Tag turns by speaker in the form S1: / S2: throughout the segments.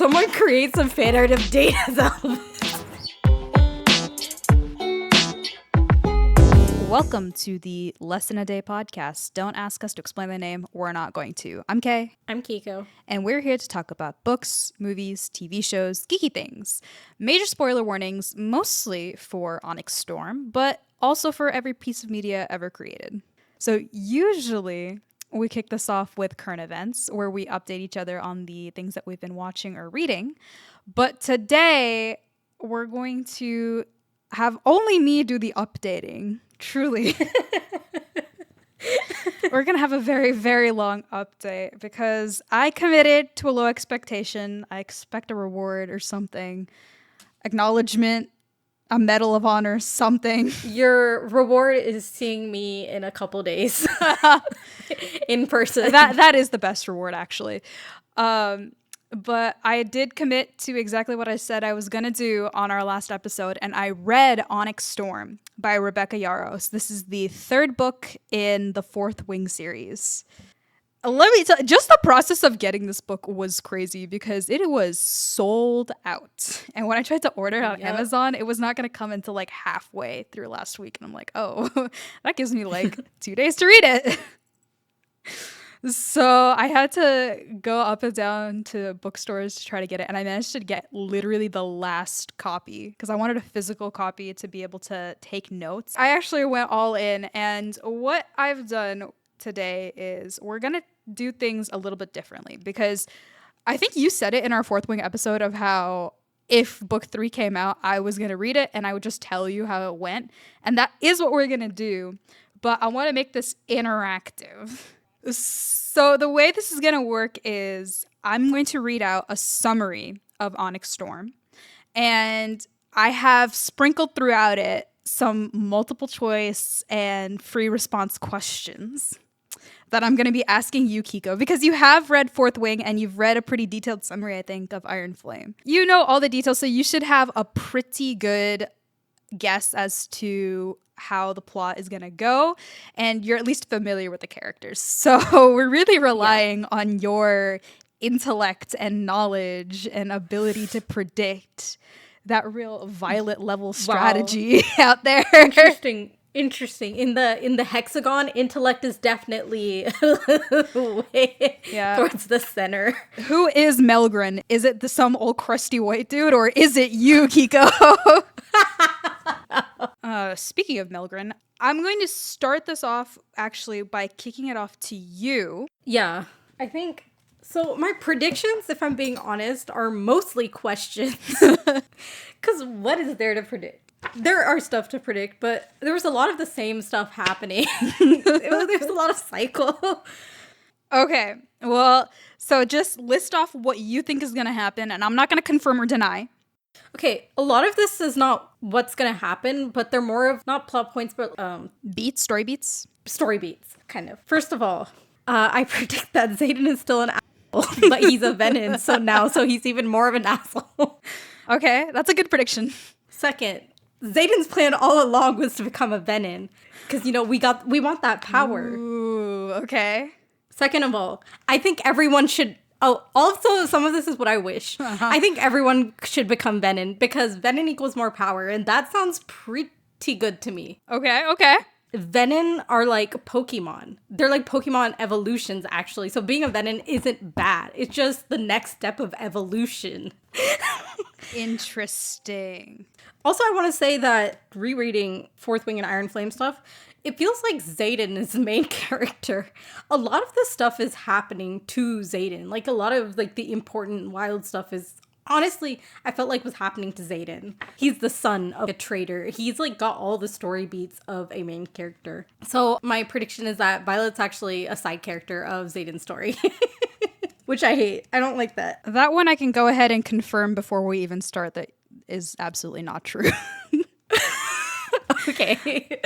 S1: Someone create some fan art of Dain as Elvis.
S2: Welcome to the Less Than a Day podcast. Don't ask us to explain the name. We're not going to. I'm Kay.
S1: I'm Kiko.
S2: And we're here to talk about books, movies, TV shows, geeky things. Major spoiler warnings, mostly for Onyx Storm, but also for every piece of media ever created. So usually we kick this off with current events where we update each other on the things that we've been watching or reading. But today we're going to have only me do the updating. Truly. We're going to have a very, very long update because I committed to a low expectation. I expect a reward or something. Acknowledgement, a medal of honor, something.
S1: Your reward is seeing me in a couple days in person.
S2: That is the best reward, actually. But I did commit to exactly what I said I was going to do on our last episode, and I read Onyx Storm by Rebecca Yarros. This is the third book in the Fourth Wing series. Let me tell you, just the process of getting this book was crazy because it was sold out. And when I tried to order it on Amazon, it was not going to come until like halfway through last week. And I'm like, oh, that gives me like 2 days to read it. So I had to go up and down to bookstores to try to get it. And I managed to get literally the last copy because I wanted a physical copy to be able to take notes. I actually went all in. And what I've done today is we're going to do things a little bit differently because I think you said it in our Fourth Wing episode of how if book 3 came out, I was going to read it and I would just tell you how it went. And that is what we're going to do. But I want to make this interactive. So the way this is going to work is I'm going to read out a summary of Onyx Storm, and I have sprinkled throughout it some multiple choice and free response questions that I'm going to be asking you, Kiko, because you have read Fourth Wing and you've read a pretty detailed summary, I think, of Iron Flame. You know all the details, so you should have a pretty good guess as to how the plot is going to go, and you're at least familiar with the characters. So we're really relying on your intellect and knowledge and ability to predict that real Violet level strategy out there.
S1: Interesting. In the hexagon, intellect is definitely way towards the center.
S2: Who is Melgren? Is it some old crusty white dude, or is it you, Kiko? Speaking of Melgren, I'm going to start this off actually by kicking it off to you.
S1: Yeah, I think so. My predictions, if I'm being honest, are mostly questions. Because what is there to predict? There are stuff to predict, but there was a lot of the same stuff happening. There's a lot of cycle.
S2: Okay, well, so just list off what you think is going to happen, and I'm not going to confirm or deny.
S1: Okay, a lot of this is not what's going to happen, but they're more of not plot points, but
S2: story beats,
S1: kind of. First of all, I predict that Xaden is still an asshole, but he's a Venin, so he's even more of an asshole.
S2: Okay, that's a good prediction.
S1: Second, Xaden's plan all along was to become a Venin, because we want that power.
S2: Ooh, okay.
S1: Second of all, I think everyone should. Oh, also, some of this is what I wish. I think everyone should become Venin because Venin equals more power, and that sounds pretty good to me.
S2: Okay.
S1: Venin are like Pokemon. They're like Pokemon evolutions, actually. So being a Venin isn't bad. It's just the next step of evolution.
S2: Interesting.
S1: Also, I want to say that rereading Fourth Wing and Iron Flame stuff, it feels like Xaden is the main character. A lot of this stuff is happening to Xaden. Like, a lot of, like, the important wild stuff is, honestly, I felt like was happening to Xaden. He's the son of a trader. He's, like, got all the story beats of a main character. So, my prediction is that Violet's actually a side character of Xaden's story. Which I hate. I don't like that.
S2: That one I can go ahead and confirm before we even start that is absolutely not true.
S1: Okay.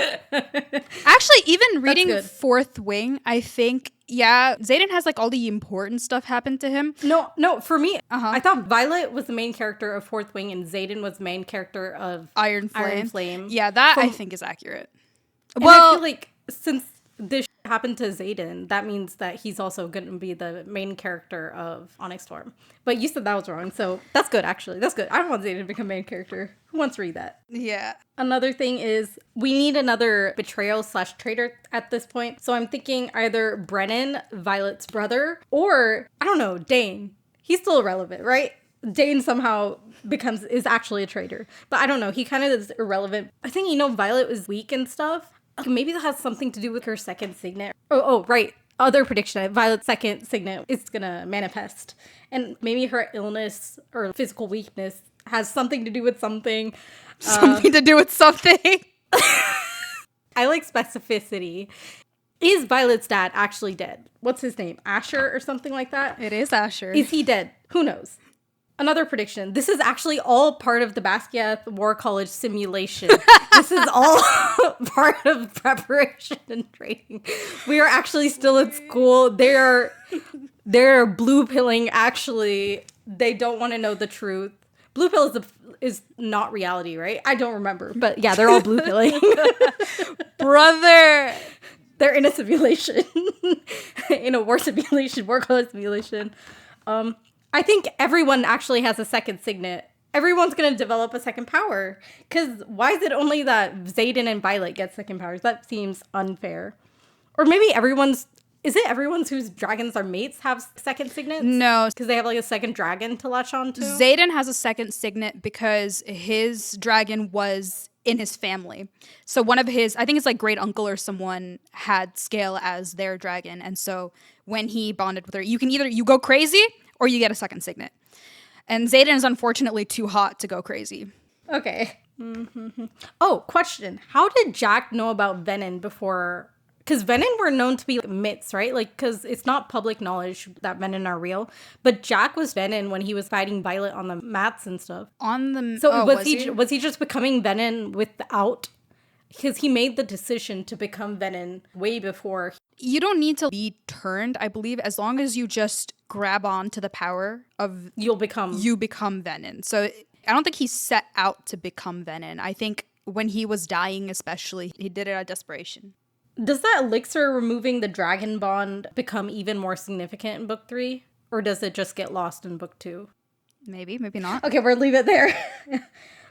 S2: Actually, even reading Fourth Wing, I think, Xaden has like all the important stuff happen to him.
S1: No, for me, I thought Violet was the main character of Fourth Wing and Xaden was the main character of
S2: Iron Flame.
S1: Flame.
S2: Yeah, I think is accurate.
S1: Well, I feel like since this happened to Zayden, that means that he's also going to be the main character of Onyx Storm. But you said that was wrong, so that's good, actually. That's good. I don't want Zayden to become main character. Who wants to read that?
S2: Yeah.
S1: Another thing is we need another betrayal/traitor at this point. So I'm thinking either Brennan, Violet's brother, or, I don't know, Dain. He's still irrelevant, right? Dain somehow is actually a traitor. But I don't know. He kind of is irrelevant. I think, Violet was weak and stuff. Maybe that has something to do with her second signet. Oh, right. Other prediction. Violet's second signet is going to manifest. And maybe her illness or physical weakness has something to do with something.
S2: Something to do with something.
S1: I like specificity. Is Violet's dad actually dead? What's his name? Asher or something like that?
S2: It is Asher.
S1: Is he dead? Who knows? Another prediction. This is actually all part of the Basquiat War College simulation. This is all part of preparation and training. We are actually still at school. They're blue pilling. Actually, they don't want to know the truth. Blue pill is not reality, right? I don't remember, but yeah, they're all blue pilling.
S2: Brother.
S1: They're in a simulation, in a war simulation, war college simulation. I think everyone actually has a second signet. Everyone's going to develop a second power. Because why is it only that Zayden and Violet get second powers? That seems unfair. Or maybe everyone's whose dragons are mates have second signets?
S2: No.
S1: Because they have like a second dragon to latch on to?
S2: Zayden has a second signet because his dragon was in his family. So one of his, I think it's like great uncle or someone, had Scale as their dragon. And so when he bonded with her, you can either you go crazy or you get a second signet. And Zayden is unfortunately too hot to go crazy.
S1: Okay. Mm-hmm. Oh, question. How did Jack know about Venom before? Because Venom were known to be like, myths, right? Like, because it's not public knowledge that Venom are real. But Jack was Venom when he was fighting Violet on the mats and stuff. So was he just becoming Venom without? Because he made the decision to become Venom way before.
S2: You don't need to be turned, I believe, as long as you just grab on to the power of... You become Venom. So I don't think he set out to become Venom. I think when he was dying especially, he did it out of desperation.
S1: Does that elixir removing the dragon bond become even more significant in book 3? Or does it just get lost in book 2?
S2: Maybe not.
S1: Okay, we'll leave it there.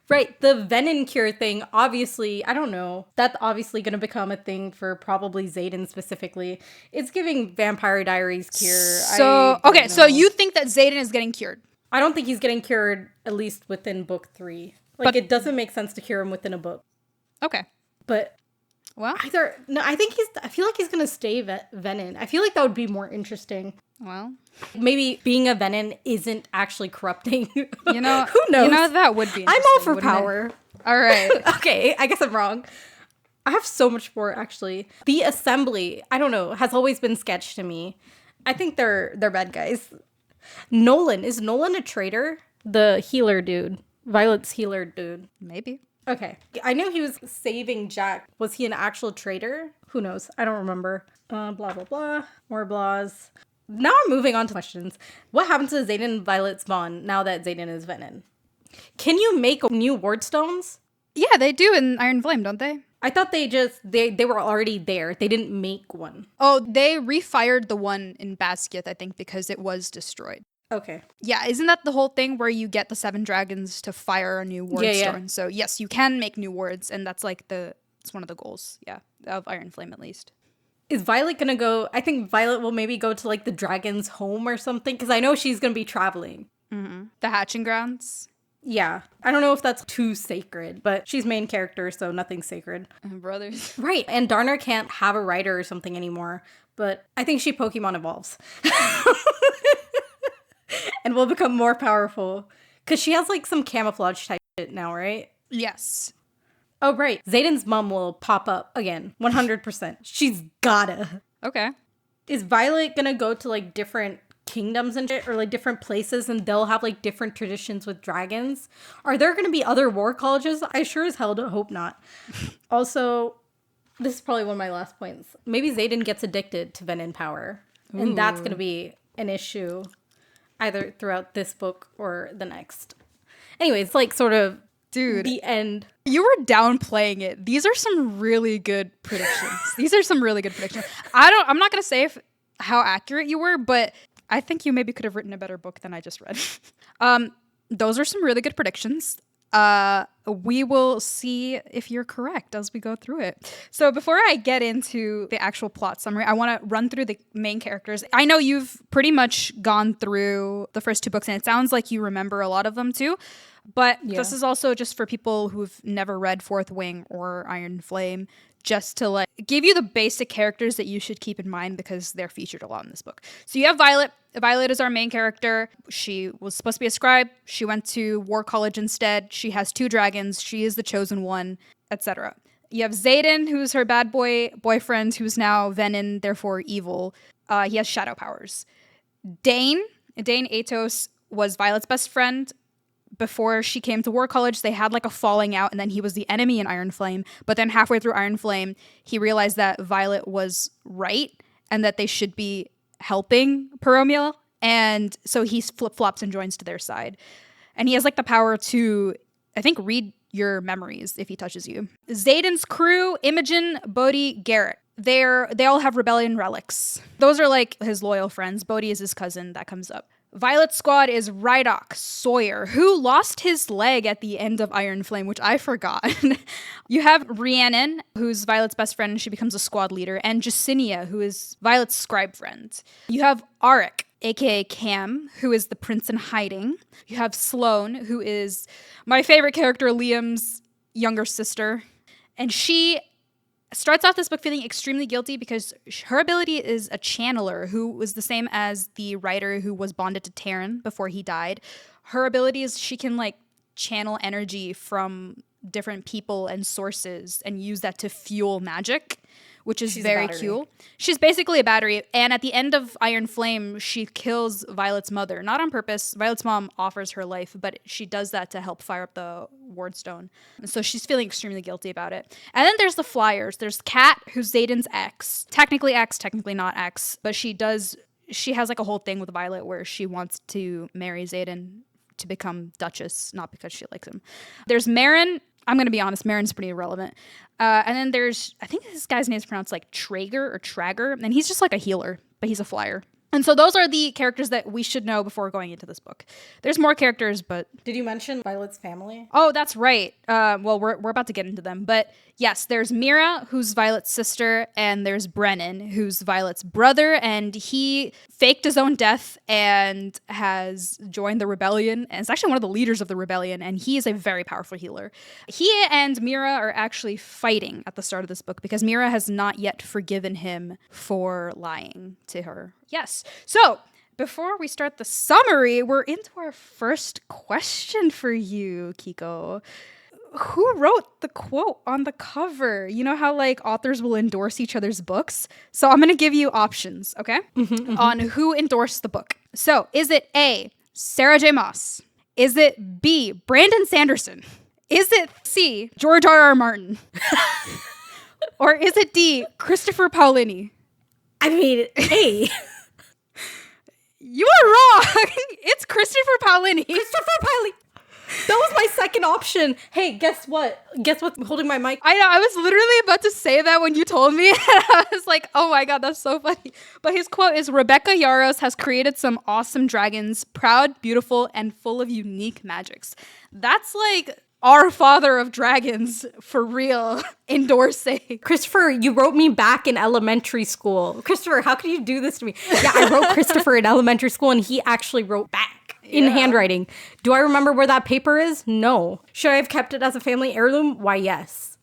S1: Right, the Venom cure thing, obviously, I don't know. That's obviously going to become a thing for probably Zayden specifically. It's giving Vampire Diaries cure.
S2: So you think that Zayden is getting cured?
S1: I don't think he's getting cured, at least within book 3. Like, it doesn't make sense to cure him within a book.
S2: Okay.
S1: But...
S2: Well,
S1: I feel like he's gonna stay Venom. I feel like that would be more interesting.
S2: Well,
S1: maybe being a Venom isn't actually corrupting.
S2: Who knows? That would be.
S1: I'm all for power.
S2: All right.
S1: Okay, I guess I'm wrong. I have so much more actually. The Assembly, I don't know, has always been sketched to me. I think they're bad guys. Is Nolan a traitor? The healer dude, Violet's healer dude.
S2: Maybe.
S1: Okay. I knew he was saving Jack. Was he an actual traitor? Who knows? I don't remember. Blah, blah, blah. More blahs. Now I'm moving on to questions. What happened to Zayden and Violet's bond now that Zayden is Venom? Can you make new ward stones?
S2: Yeah, they do in Iron Flame, don't they?
S1: I thought they were already there. They didn't make one.
S2: Oh, they refired the one in Basquiat, I think, because it was destroyed.
S1: Okay.
S2: Yeah, isn't that the whole thing where you get the 7 dragons to fire a new ward stone? Yeah. So yes, you can make new wards, and that's like it's one of the goals, of Iron Flame at least.
S1: Is Violet gonna go? I think Violet will maybe go to like the dragon's home or something, because I know she's gonna be traveling.
S2: Mm-hmm. The hatching grounds.
S1: Yeah, I don't know if that's too sacred, but she's main character, so nothing's sacred.
S2: Brothers.
S1: Right, and Darna can't have a rider or something anymore, but I think she Pokemon evolves. And will become more powerful. Because she has, like, some camouflage type shit now, right?
S2: Yes.
S1: Oh, right. Zayden's mom will pop up again. 100%. She's gotta.
S2: Okay.
S1: Is Violet gonna go to, like, different kingdoms and shit? Or, like, different places and they'll have, like, different traditions with dragons? Are there gonna be other war colleges? I sure as hell hope not. Also, this is probably one of my last points. Maybe Zayden gets addicted to Venom power. Ooh. And that's gonna be an issue. Either throughout this book or the next. Anyway, it's like sort of
S2: Dude.
S1: The end.
S2: You were downplaying it. These are some really good predictions. I'm not going to say how accurate you were, but I think you maybe could have written a better book than I just read. Those are some really good predictions. We will see if you're correct as we go through it. So before I get into the actual plot summary, I want to run through the main characters. I know you've pretty much gone through the first 2 books, and it sounds like you remember a lot of them too. But this is also just for people who've never read Fourth Wing or Iron Flame, just to like give you the basic characters that you should keep in mind because they're featured a lot in this book. So you have Violet. Violet is our main character. She was supposed to be a scribe. She went to War College instead. She has 2 dragons. She is the chosen one, etc. You have Xaden, who's her bad boyfriend, who's now Venin, therefore evil. He has shadow powers. Dain Atos was Violet's best friend. Before she came to War College, they had like a falling out, and then he was the enemy in Iron Flame. But then halfway through Iron Flame, he realized that Violet was right and that they should be helping Peromiel. And so he flip-flops and joins to their side. And he has like the power to, I think, read your memories if he touches you. Xaden's crew, Imogen, Bodhi, Garrett. They all have rebellion relics. Those are like his loyal friends. Bodhi is his cousin. That comes up. Violet's squad is Rydok Sawyer, who lost his leg at the end of Iron Flame, which I forgot. You have Rhiannon, who's Violet's best friend, and she becomes a squad leader, and Jacinia, who is Violet's scribe friend. You have Auric, aka Cam, who is the prince in hiding. You have Sloane, who is my favorite character, Liam's younger sister. And she starts off this book feeling extremely guilty because her ability is a channeler, who was the same as the writer who was bonded to Taryn before he died. Her ability is she can like channel energy from different people and sources and use that to fuel magic, which is very cool. She's basically a battery. And at the end of Iron Flame, she kills Violet's mother. Not on purpose. Violet's mom offers her life, but she does that to help fire up the Wardstone. And so she's feeling extremely guilty about it. And then there's the Flyers. There's Kat, who's Xaden's ex. Technically ex, technically not ex. But she has like a whole thing with Violet where she wants to marry Xaden to become Duchess, not because she likes him. There's Marin. I'm going to be honest, Marin's pretty irrelevant. And then there's, I think this guy's name is pronounced like Traeger or Trager, and he's just like a healer, but he's a flyer. And so those are the characters that we should know before going into this book. There's more characters, but...
S1: Did you mention Violet's family?
S2: Oh, that's right. Well, we're about to get into them. But yes, there's Mira, who's Violet's sister, and there's Brennan, who's Violet's brother, and he faked his own death and has joined the rebellion, and is actually one of the leaders of the rebellion, and he is a very powerful healer. He and Mira are actually fighting at the start of this book because Mira has not yet forgiven him for lying to her. Yes. So, before we start the summary, we're into our first question for you, Kiko. Who wrote the quote on the cover? You know how like authors will endorse each other's books? So I'm going to give you options, okay? On who endorsed the book. So, is it A, Sarah J. Maas? Is it B, Brandon Sanderson? Is it C, George R.R. Martin? Or is it D, Christopher Paolini?
S1: I mean, A.
S2: You are wrong. It's Christopher Paolini.
S1: Christopher Paolini. That was my second option. Hey, guess what? Guess what's holding my mic?
S2: I know. I was literally about to say that when you told me. I was like, oh my God, that's so funny. But his quote is, Rebecca Yaros has created some awesome dragons, proud, beautiful, and full of unique magics. That's like our father of dragons, for real, endorsing.
S1: Christopher, you wrote me back in elementary school. Christopher, how could you do this to me? Yeah, I wrote Christopher in elementary school, and he actually wrote back in handwriting. Do I remember where that paper is? No. Should I have kept it as a family heirloom? Why, yes.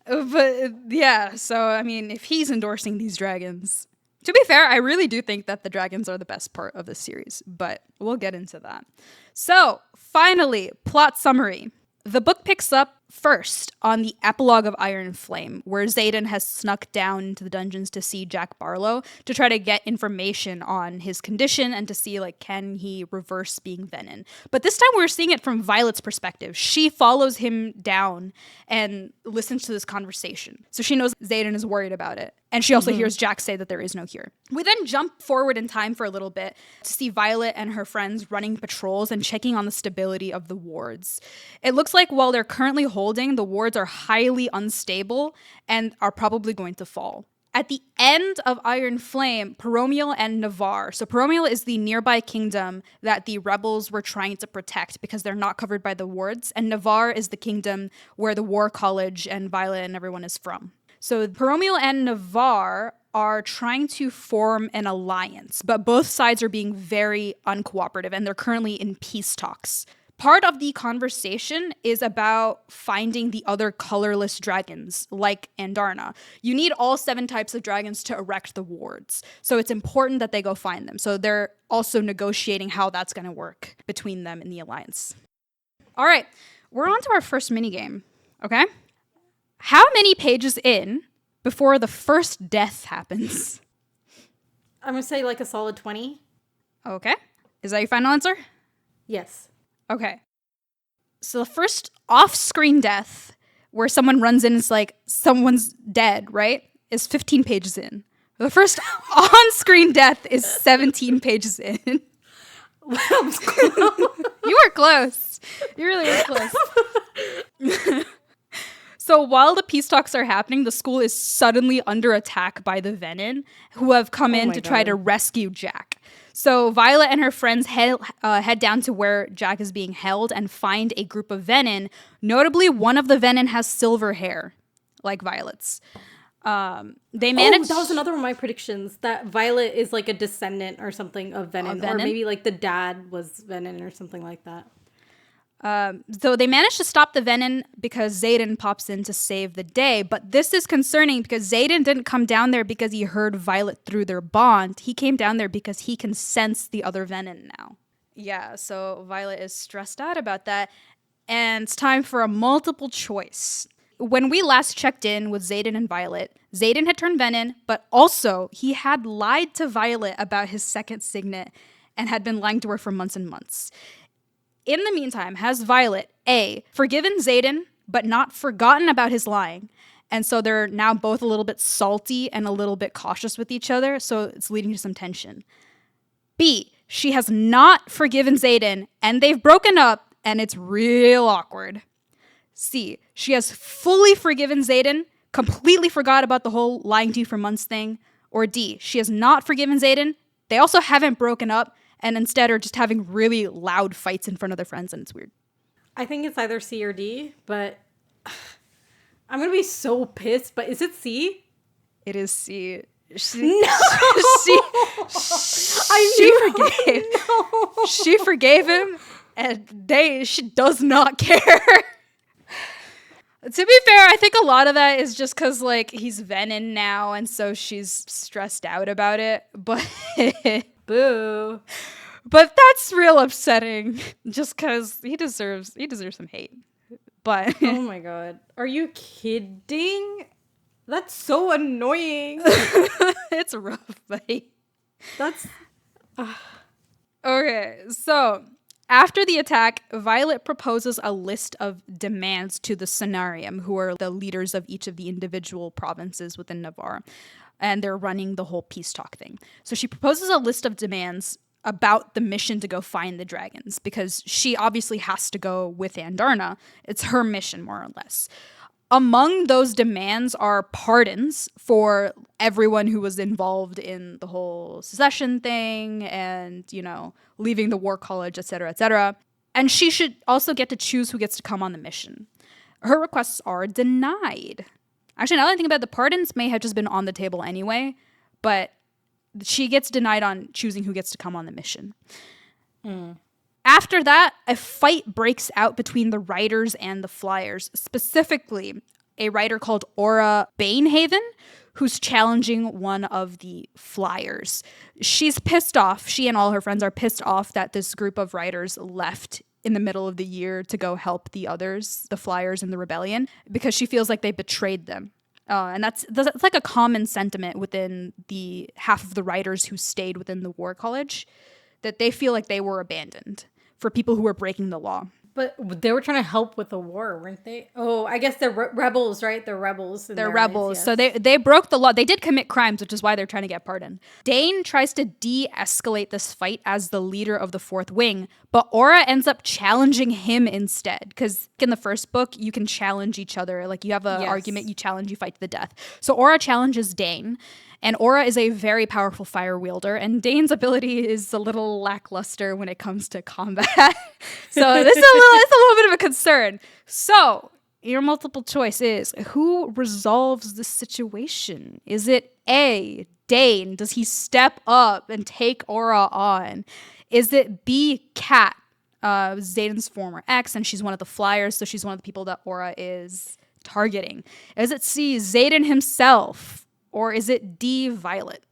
S2: But yeah, so I mean, if he's endorsing these dragons... To be fair, I really do think that the dragons are the best part of this series, but we'll get into that. So, finally, plot summary. The book picks up first on the epilogue of Iron Flame, where Xaden has snuck down into the dungeons to see Jack Barlow to try to get information on his condition and to see, like, can he reverse being Venin. But this time we're seeing it from Violet's perspective. She follows him down and listens to this conversation. So she knows Xaden is worried about it. And she also hears Jack say that there is no cure. We then jump forward in time for a little bit to see Violet and her friends running patrols and checking on the stability of the wards. It looks like while they're currently holding, the wards are highly unstable and are probably going to fall. At the end of Iron Flame, Paromial and Navarre. So Paromial is the nearby kingdom that the rebels were trying to protect because they're not covered by the wards. And Navarre is the kingdom where the War College and Violet and everyone is from. So Paromial and Navarre are trying to form an alliance, but both sides are being very uncooperative and they're currently in peace talks. Part of the conversation is about finding the other colorless dragons, like Andarna. You need all 7 types of dragons to erect the wards, so it's important that they go find them. So they're also negotiating how that's going to work between them in the alliance. All right, we're on to our first minigame, okay? How many pages in before the first death happens?
S1: I'm going to say like a solid 20.
S2: Okay. Is that your final answer?
S1: Yes.
S2: Okay. So the first off-screen death where someone runs in and it's like someone's dead, right? Is 15 pages in. The first on-screen death is 17 pages in. You were close. You really were close. So while the peace talks are happening, the school is suddenly under attack by the Venin, who have come in to try to rescue Jack. So Violet and her friends head down to where Jack is being held and find a group of Venin. Notably, one of the Venin has silver hair, like Violet's. They managed.
S1: Oh, that was another one of my predictions. That Violet is like a descendant or something of Venin, or maybe like the dad was Venin or something like that.
S2: So they managed to stop the Venin because Xaden pops in to save the day. But this is concerning because Xaden didn't come down there because he heard Violet through their bond. He came down there because he can sense the other Venin now. Yeah, so Violet is stressed out about that. And it's time for a multiple choice. When we last checked in with Xaden and Violet, Xaden had turned Venin, but also he had lied to Violet about his second signet and had been lying to her for months and months. In the meantime, has Violet, A, forgiven Xaden, but not forgotten about his lying. And so they're now both a little bit salty and a little bit cautious with each other, so it's leading to some tension. B, she has not forgiven Xaden, and they've broken up, and it's real awkward. C, she has fully forgiven Xaden, completely forgot about the whole lying to you for months thing. Or D, she has not forgiven Xaden, they also haven't broken up, and instead are just having really loud fights in front of their friends, and it's weird.
S1: I think it's either C or D, but I'm going to be so pissed, but is it C?
S2: It is C.
S1: No!
S2: She forgave him, and she does not care. To be fair, I think a lot of that is just because, like, he's Venin now, and so she's stressed out about it, but...
S1: Boo.
S2: But that's real upsetting, just because he deserves some hate. But
S1: oh my god, are you kidding? That's so annoying.
S2: It's rough, buddy.
S1: That's
S2: okay. So after the attack, Violet proposes a list of demands to the Cenarium, who are the leaders of each of the individual provinces within Navarre. And they're running the whole peace talk thing. So she proposes a list of demands about the mission to go find the dragons, because she obviously has to go with Andarna. It's her mission, more or less. Among those demands are pardons for everyone who was involved in the whole secession thing and, you know, leaving the War College, etc., etc. And she should also get to choose who gets to come on the mission. Her requests are denied. Actually, now that I think about it, the pardons may have just been on the table anyway, but she gets denied on choosing who gets to come on the mission. After that, a fight breaks out between the riders and the flyers, specifically a rider called Aura Banehaven, who's challenging one of the flyers. She's pissed off. She and all her friends are pissed off that this group of riders left in the middle of the year to go help the others, the flyers in the rebellion, because she feels like they betrayed them. And that's like a common sentiment within the half of the riders who stayed within the War College, that they feel like they were abandoned for people who were breaking the law.
S1: But they were trying to help with the war, weren't they? Oh, I guess they're rebels, right? They're rebels.
S2: They're rebels. Yes. So they broke the law. They did commit crimes, which is why they're trying to get pardoned. Dain tries to de-escalate this fight as the leader of the Fourth Wing, but Aura ends up challenging him instead. Because in the first book, you can challenge each other. Like, you have an argument, you challenge, you fight to the death. So Aura challenges Dain. And Aura is a very powerful fire wielder, and Dain's ability is a little lackluster when it comes to combat. So this is it's a little bit of a concern. So your multiple choice is, who resolves the situation? Is it A, Dain? Does he step up and take Aura on? Is it B, Kat, Zayden's former ex, and she's one of the flyers, so she's one of the people that Aura is targeting? Is it C, Zayden himself? Or is it D, Violet?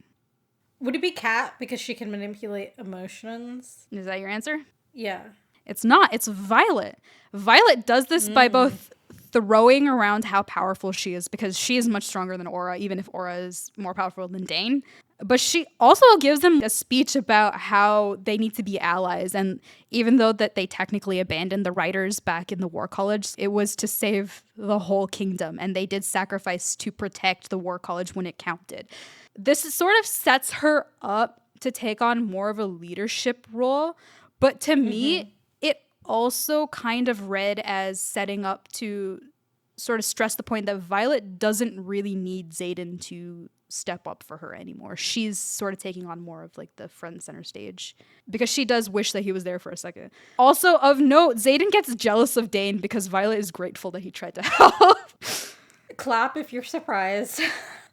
S1: Would it be Kat because she can manipulate emotions?
S2: Is that your answer?
S1: Yeah.
S2: It's not. It's Violet. Violet does this by both throwing around how powerful she is, because she is much stronger than Aura, even if Aura is more powerful than Dain. But she also gives them a speech about how they need to be allies. And even though that they technically abandoned the writers back in the War College, it was to save the whole kingdom. And they did sacrifice to protect the War College when it counted. This sort of sets her up to take on more of a leadership role. But to me, it also kind of read as setting up to sort of stress the point that Violet doesn't really need Zayden to step up for her anymore. She's sort of taking on more of like the front center stage, because she does wish that he was there for a second. Also of note, Zayden gets jealous of Dain because Violet is grateful that he tried to help.
S1: Clap if you're surprised.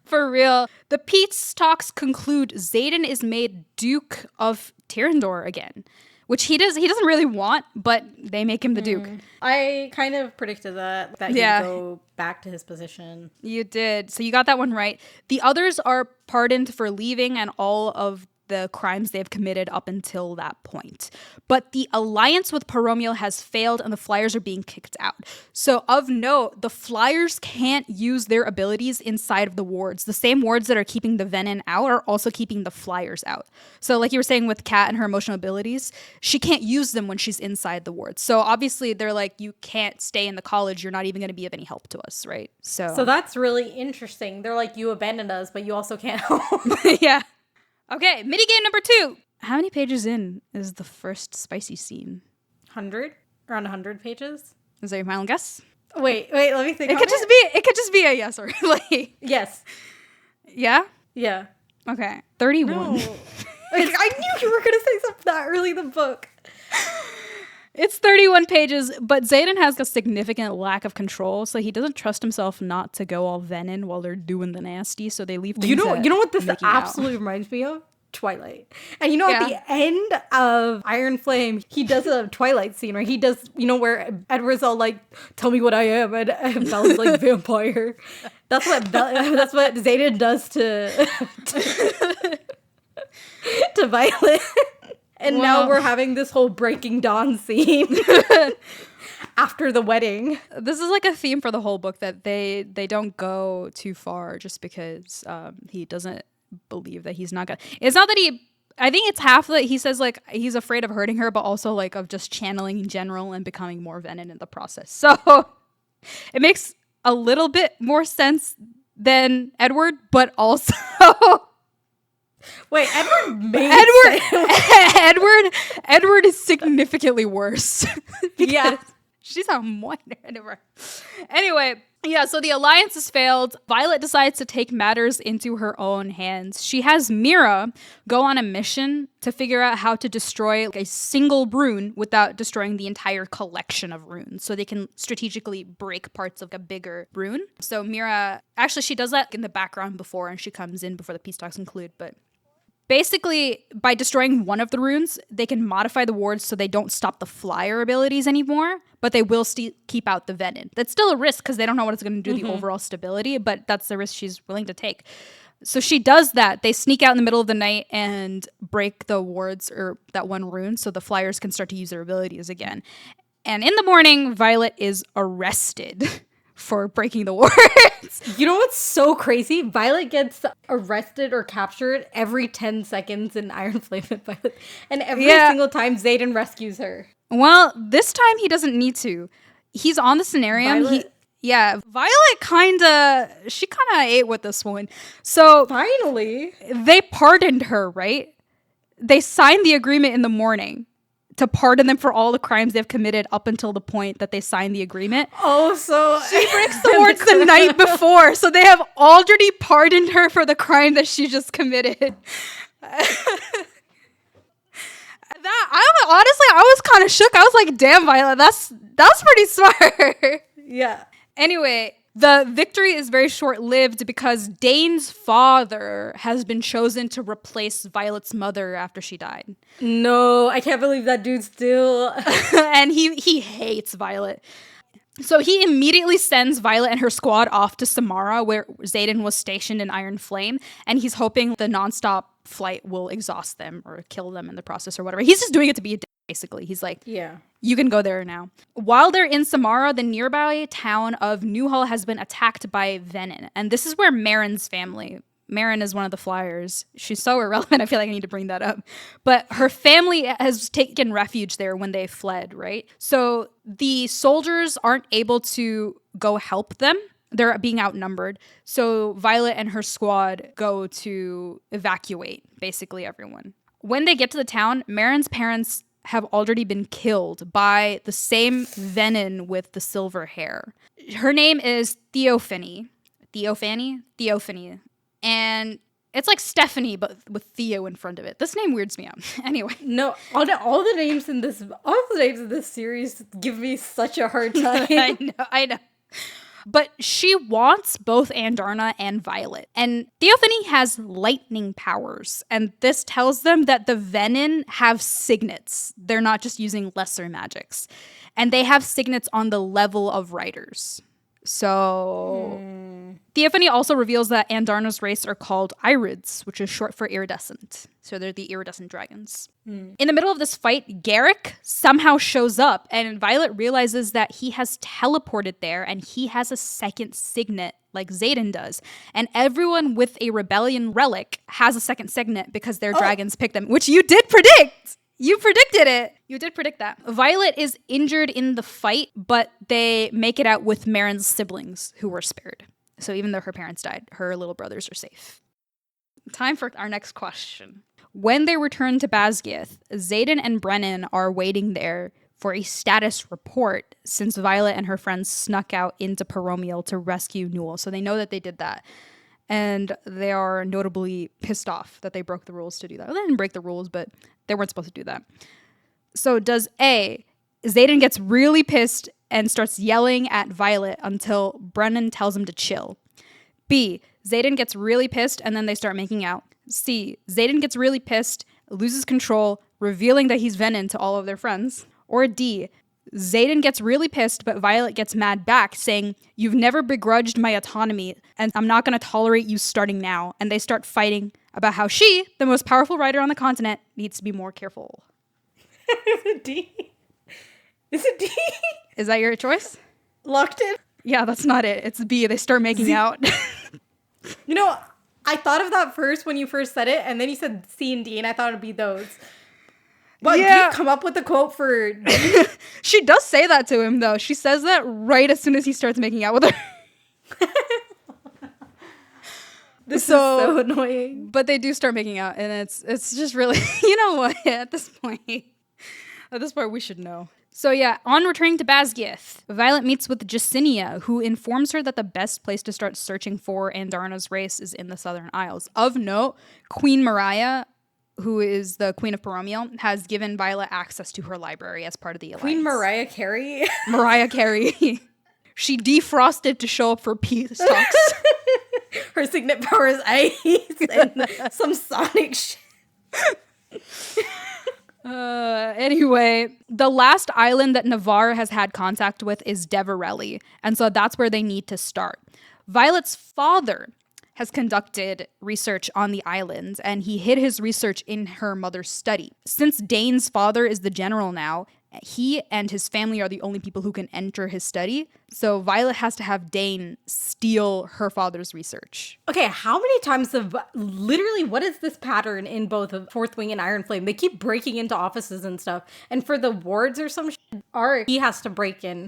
S2: For real. The peace talks conclude. Zayden is made Duke of Tyrrendor again, which he doesn't really want, but they make him the Duke.
S1: I kind of predicted that he'd go back to his position.
S2: You did. So you got that one right. The others are pardoned for leaving and all of the crimes they've committed up until that point. But the alliance with Paromial has failed and the Flyers are being kicked out. So of note, the Flyers can't use their abilities inside of the wards. The same wards that are keeping the Venom out are also keeping the Flyers out. So like you were saying with Kat and her emotional abilities, she can't use them when she's inside the wards. So obviously they're like, you can't stay in the college. You're not even going to be of any help to us, right? So
S1: that's really interesting. They're like, you abandoned us, but you also can't help.
S2: Yeah. Okay, minigame number 2. How many pages in is the first spicy scene?
S1: 100? Around 100 pages?
S2: Is that your final guess?
S1: Wait, let me think.
S2: It could just be a yes or like.
S1: Yes.
S2: Yeah?
S1: Yeah.
S2: Okay. 31.
S1: No. I knew you were gonna say something that early in the book.
S2: It's 31 pages, but Zayden has a significant lack of control, so he doesn't trust himself not to go all venom while they're doing the nasty, so they leave things
S1: You know what this
S2: absolutely
S1: reminds me of? Twilight. And at the end of Iron Flame, he does a Twilight scene where he does, where Edward's all like, tell me what I am, and Bella's like, vampire. That's what Zayden does to Violet. And now we're having this whole Breaking Dawn scene after the wedding.
S2: This is like a theme for the whole book, that they don't go too far just because he doesn't believe that he's not gonna. It's not that I think it's half that he says like he's afraid of hurting her, but also like of just channeling in general and becoming more venom in the process. So it makes a little bit more sense than Edward, but also
S1: wait,
S2: Edward is significantly worse.
S1: Yeah.
S2: She's a minor. Anyway, yeah, so the alliance has failed. Violet decides to take matters into her own hands. She has Mira go on a mission to figure out how to destroy a single rune without destroying the entire collection of runes, so they can strategically break parts of a bigger rune. So Mira, actually she does that in the background before, and she comes in before the peace talks conclude, but basically, by destroying one of the runes, they can modify the wards so they don't stop the flyer abilities anymore, but they will keep out the venom. That's still a risk because they don't know what it's going to do to the overall stability, but that's the risk she's willing to take. So she does that. They sneak out in the middle of the night and break the wards, or that one rune, so the flyers can start to use their abilities again. And in the morning, Violet is arrested for breaking the words.
S1: You know what's so crazy? Violet gets arrested or captured every 10 seconds in Iron Flame and Violet. And every single time Zayden rescues her.
S2: Well, this time he doesn't need to. He's on the scenarium.
S1: Violet?
S2: Violet she kind of ate with this one. So
S1: finally,
S2: they pardoned her, right? They signed the agreement in the morning to pardon them for all the crimes they've committed up until the point that they signed the agreement.
S1: Oh, so
S2: she breaks the words the night before. So they have already pardoned her for the crime that she just committed. Honestly, I was kind of shook. I was like, damn, Violet, that's pretty smart.
S1: Yeah.
S2: Anyway, the victory is very short-lived because Dain's father has been chosen to replace Violet's mother after she died.
S1: No, I can't believe that dude still.
S2: And he hates Violet. So he immediately sends Violet and her squad off to Samara, where Zayden was stationed in Iron Flame, and he's hoping the nonstop flight will exhaust them or kill them in the process or whatever. He's just doing it to be a dick, basically. He's like, yeah, you can go there now. While they're in Samara, the nearby town of Newhall has been attacked by Venin, and this is where Marin's family... Marin is one of the flyers. She's so irrelevant, I feel like I need to bring that up. But her family has taken refuge there when they fled, right? So the soldiers aren't able to go help them. They're being outnumbered. So Violet and her squad go to evacuate basically everyone. When they get to the town, Marin's parents have already been killed by the same Venin with the silver hair. Her name is Theophany. Theophany. And it's like Stephanie, but with Theo in front of it. This name weirds me out. Anyway.
S1: No, all the names in this series give me such a hard time.
S2: I know. But she wants both Andarna and Violet. And Theophany has lightning powers. And this tells them that the Venin have signets. They're not just using lesser magics. And they have signets on the level of riders. So Theophany also reveals that Andarna's race are called Irids, which is short for iridescent. So they're the iridescent dragons. In the middle of this fight, Garrick somehow shows up, and Violet realizes that he has teleported there, and he has a second signet like Zayden does. And everyone with a rebellion relic has a second signet because their dragons picked them, which you did predict! You predicted it. You did predict that. Violet is injured in the fight, but they make it out with Marin's siblings who were spared. So even though her parents died, her little brothers are safe. Time for our next question. When they return to Basgiath, Zayden and Brennan are waiting there for a status report since Violet and her friends snuck out into Paromial to rescue Newell. So they know that they did that. And they are notably pissed off that they broke the rules to do that. Well, they didn't break the rules, but they weren't supposed to do that. So does A, Zayden gets really pissed and starts yelling at Violet until Brennan tells him to chill. B, Zayden gets really pissed and then they start making out. C, Zayden gets really pissed, loses control, revealing that he's Venin to all of their friends. Or D, Zayden gets really pissed, but Violet gets mad back, saying, "You've never begrudged my autonomy, and I'm not going to tolerate you starting now." And they start fighting about how she, the most powerful rider on the continent, needs to be more careful.
S1: D? Is it D?
S2: Is that your choice?
S1: Locked in?
S2: Yeah, that's not it. It's B. They start making out.
S1: You know, I thought of that first when you first said it, and then you said C and D, and I thought it'd be those. But yeah. Do you come up with a quote for D?
S2: She does say that to him, though. She says that right as soon as he starts making out with her.
S1: This is so annoying.
S2: But they do start making out, and it's just really, you know what, at this point we should know. So yeah, on returning to Basgiath, Violet meets with Jacinia, who informs her that the best place to start searching for Andarna's race is in the Southern Isles. Of note, Queen Mariah, who is the Queen of Paromial, has given Violet access to her library as part of the Alliance.
S1: Queen Mariah Carey?
S2: Mariah Carey. She defrosted to show up for peace talks.
S1: Her signet power is ice and some sonic shit.
S2: Anyway, the last island that Navarre has had contact with is Deverelli, and so that's where they need to start. Violet's father has conducted research on the islands, and he hid his research in her mother's study. Since Dain's father is the general now, He and his family are the only people who can enter his study. So Violet has to have Dain steal her father's research.
S1: Okay, how many times literally, what is this pattern in both of Fourth Wing and Iron Flame? They keep breaking into offices and stuff. And for the wards or some shit, he has to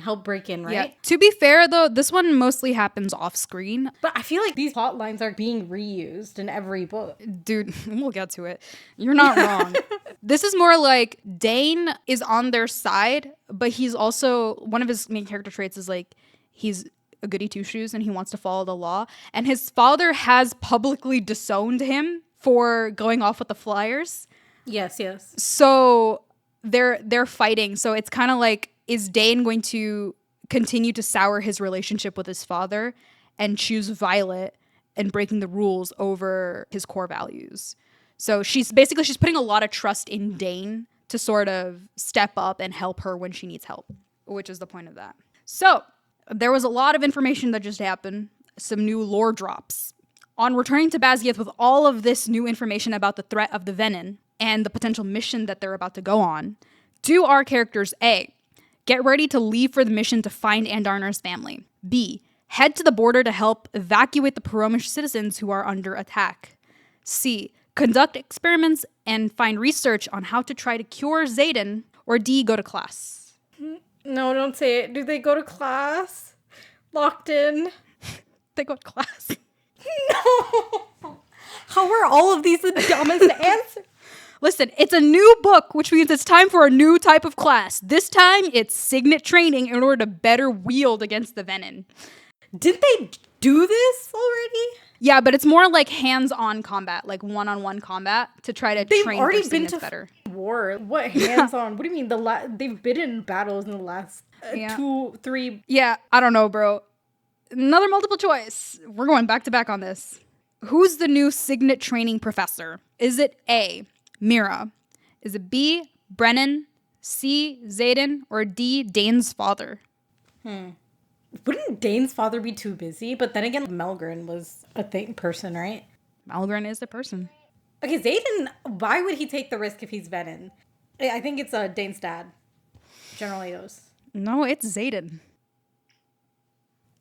S1: help break in, right?
S2: Yeah. To be fair, though, this one mostly happens off screen.
S1: But I feel like these plot lines are being reused in every book.
S2: Dude, we'll get to it. You're not wrong. This is more like Dain is on their side, but he's also, one of his main character traits is like, he's a goody two-shoes and he wants to follow the law. And his father has publicly disowned him for going off with the Flyers.
S1: Yes.
S2: So they're fighting. So it's kind of like, is Dain going to continue to sour his relationship with his father and choose Violet and breaking the rules over his core values? So she's putting a lot of trust in Dain to sort of step up and help her when she needs help, which is the point of that. So there was a lot of information that just happened, some new lore drops. On returning to Basgiath with all of this new information about the threat of the Venin and the potential mission that they're about to go on, do our characters A, get ready to leave for the mission to find Andarnar's family. B, head to the border to help evacuate the Paromish citizens who are under attack. C, conduct experiments and find research on how to try to cure Xaden. Or D, go to class.
S1: No, don't say it. Do they go to class? Locked in?
S2: They go to class.
S1: No! How are all of these the dumbest answers?
S2: Listen, it's a new book, which means it's time for a new type of class. This time, it's signet training in order to better wield against the Venin.
S1: Did they do this already?
S2: Yeah, but it's more like hands-on combat, like one-on-one combat to try to
S1: They've
S2: train
S1: already
S2: their
S1: been
S2: signets
S1: to
S2: better.
S1: War. What hands-on? What do you mean? They've been in battles in the last 2, 3.
S2: Yeah, I don't know, bro. Another multiple choice. We're going back to back on this. Who's the new signet training professor? Is it A, Mira? Is it B, Brennan? C, Xaden? Or D, Dain's father?
S1: Wouldn't Dain's father be too busy? But then again, Melgren was a person, right?
S2: Malgren is the person.
S1: Okay, Xaden, why would he take the risk if he's Venin? I think it's Dain's dad. Generally knows.
S2: No, it's Xaden.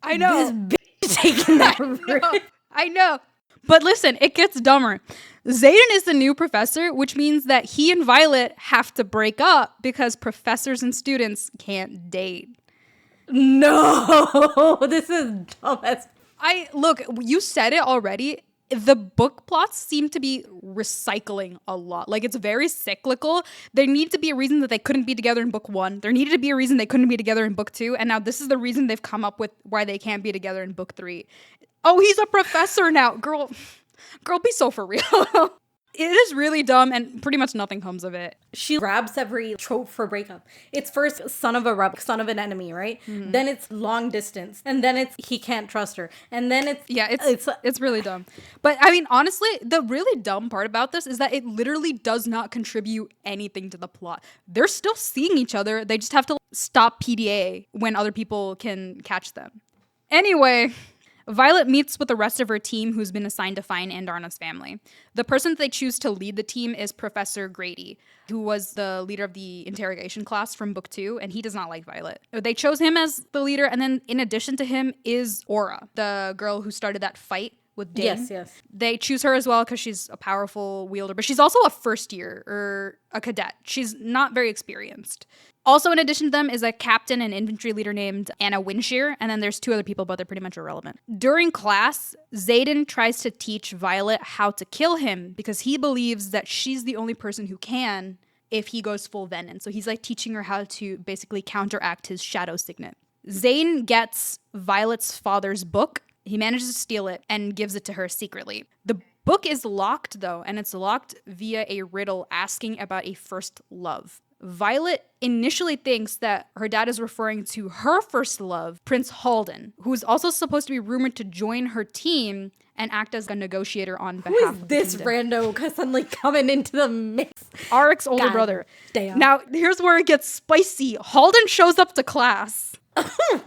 S2: I know.
S1: This bitch taking that risk.
S2: I know. But listen, it gets dumber. Xaden is the new professor, which means that he and Violet have to break up because professors and students can't date.
S1: No, this is dumb as...
S2: Look, you said it already. The book plots seem to be recycling a lot. Like, it's very cyclical. There needed to be a reason that they couldn't be together in book 1. There needed to be a reason they couldn't be together in book 2. And now this is the reason they've come up with why they can't be together in book 3. Oh, he's a professor now. Girl, be so for real. It is really dumb, and pretty much nothing comes of it.
S1: She grabs every trope for breakup. It's first son of a rebel, son of an enemy, right? Mm-hmm. Then it's long distance, and then it's he can't trust her, and then it's
S2: really dumb. But I mean, honestly, the really dumb part about this is that it literally does not contribute anything to the plot. They're still seeing each other. They just have to stop PDA when other people can catch them. Anyway, Violet meets with the rest of her team who's been assigned to find Andarna's family. The person that they choose to lead the team is Professor Grady, who was the leader of the interrogation class from book 2, and he does not like Violet. They chose him as the leader, and then in addition to him is Aura, the girl who started that fight with Dain.
S1: Yes.
S2: They choose her as well because she's a powerful wielder, but she's also a first year or a cadet. She's not very experienced. Also, in addition to them, is a captain and infantry leader named Anna Winshear, and then there's 2 other people, but they're pretty much irrelevant. During class, Xaden tries to teach Violet how to kill him because he believes that she's the only person who can if he goes full Venin. So he's like teaching her how to basically counteract his shadow signet. Zane gets Violet's father's book. He manages to steal it and gives it to her secretly. The book is locked, though, and it's locked via a riddle asking about a first love. Violet initially thinks that her dad is referring to her first love, Prince Halden, who is also supposed to be rumored to join her team and act as a negotiator on behalf of
S1: Who is this rando suddenly coming into the mix?
S2: Aric's older brother.
S1: Damn.
S2: Now, here's where it gets spicy. Halden shows up to class.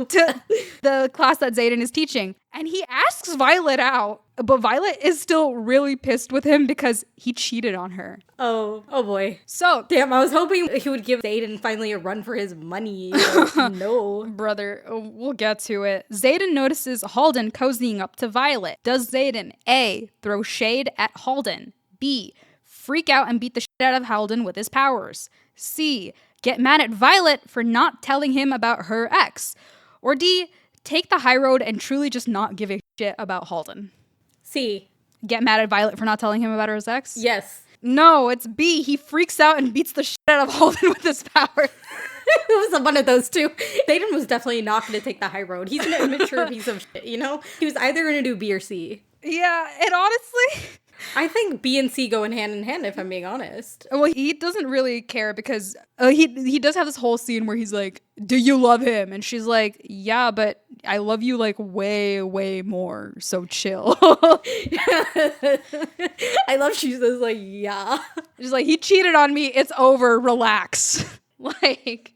S2: to the class that Xaden is teaching. And he asks Violet out, but Violet is still really pissed with him because he cheated on her.
S1: Oh boy.
S2: So,
S1: Damn, I was hoping he would give Xaden finally a run for his money. Like, no.
S2: brother, we'll get to it. Xaden notices Halden cozying up to Violet. Does Xaden A, throw shade at Halden? B, freak out and beat the shit out of Halden with his powers? C, get mad at Violet for not telling him about her ex? Or D, take the high road and truly just not give a shit about Halden?
S1: C.
S2: Get mad at Violet for not telling him about her ex?
S1: Yes.
S2: No, it's B. He freaks out and beats the shit out of Halden with his powers.
S1: It was one of those two. Xaden was definitely not going to take the high road. He's an immature piece of shit, you know? He was either going to do B or C.
S2: Yeah, and honestly,
S1: I think B and C go in hand, if I'm being honest.
S2: well, he doesn't really care because he does have this whole scene where he's like, do you love him? And she's like, yeah, but I love you like way, way more. So chill.
S1: I love she says like, yeah.
S2: She's like, he cheated on me. It's over. Relax. Like,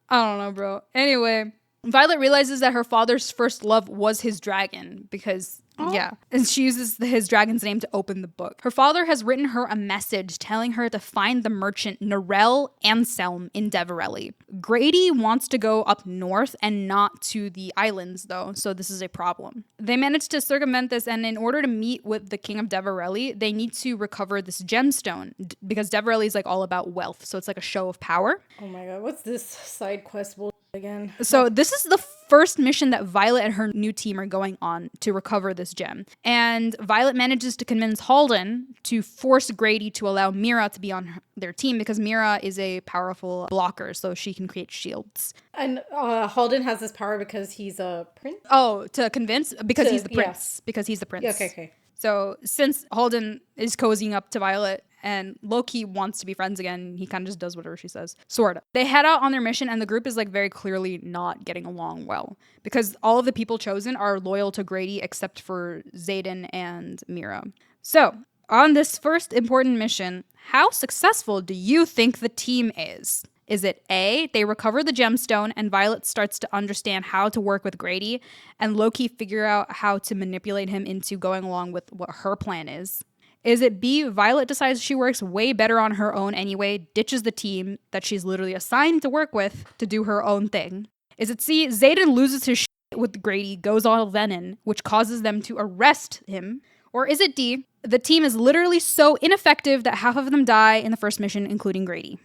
S2: I don't know, bro. Anyway, Violet realizes that her father's first love was his dragon because, yeah. And she uses his dragon's name to open the book. Her father has written her a message telling her to find the merchant Narelle Anselm in Deverelli. Grady wants to go up north and not to the islands, though, so this is a problem. They manage to circumvent this, and in order to meet with the king of Deverelli, they need to recover this gemstone because Deverelli is like all about wealth, so it's like a show of power.
S1: Oh my god, what's this side quest bullshit again?
S2: So this is the first mission that Violet and her new team are going on to recover this gem. And Violet manages to convince Halden to force Grady to allow Mira to be on their team because Mira is a powerful blocker, so she can create shields.
S1: And Halden has this power because he's a prince?
S2: Oh, to convince? Because he's the prince. Yeah. Because he's the prince.
S1: Yeah, okay.
S2: So since Halden is cozying up to Violet and Loki wants to be friends again, he kind of just does whatever she says. Sort of. They head out on their mission and the group is like very clearly not getting along well because all of the people chosen are loyal to Grady except for Xaden and Mira. So on this first important mission, how successful do you think the team is? Is it A, they recover the gemstone and Violet starts to understand how to work with Grady and Loki figure out how to manipulate him into going along with what her plan is? Is it B, Violet decides she works way better on her own anyway, ditches the team that she's literally assigned to work with to do her own thing? Is it C, Xaden loses his shit with Grady, goes all venom, which causes them to arrest him? Or is it D, the team is literally so ineffective that half of them die in the first mission, including Grady?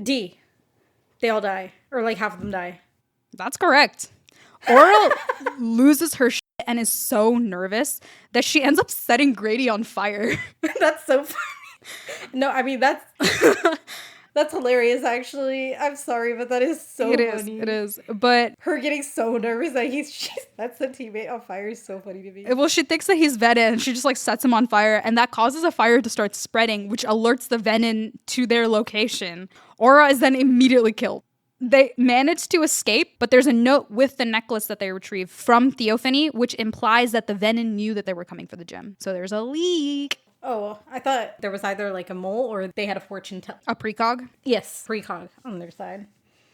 S1: D. They all die. Or like half of them die.
S2: That's correct. Oral loses her shit and is so nervous that she ends up setting Grady on fire.
S1: That's so funny. No, I mean, that's hilarious, actually. I'm sorry, but that is so funny.
S2: It is. But
S1: her getting so nervous that she sets a teammate on fire is so funny to me.
S2: Well, she thinks that he's venom and she just like sets him on fire and that causes a fire to start spreading, which alerts the venom to their location. Aura is then immediately killed. They manage to escape, but there's a note with the necklace that they retrieve from Theophany, which implies that the venom knew that they were coming for the gem. So there's a leak.
S1: Oh, I thought there was either like a mole or they had a fortune teller.
S2: A precog?
S1: Yes, precog on their side.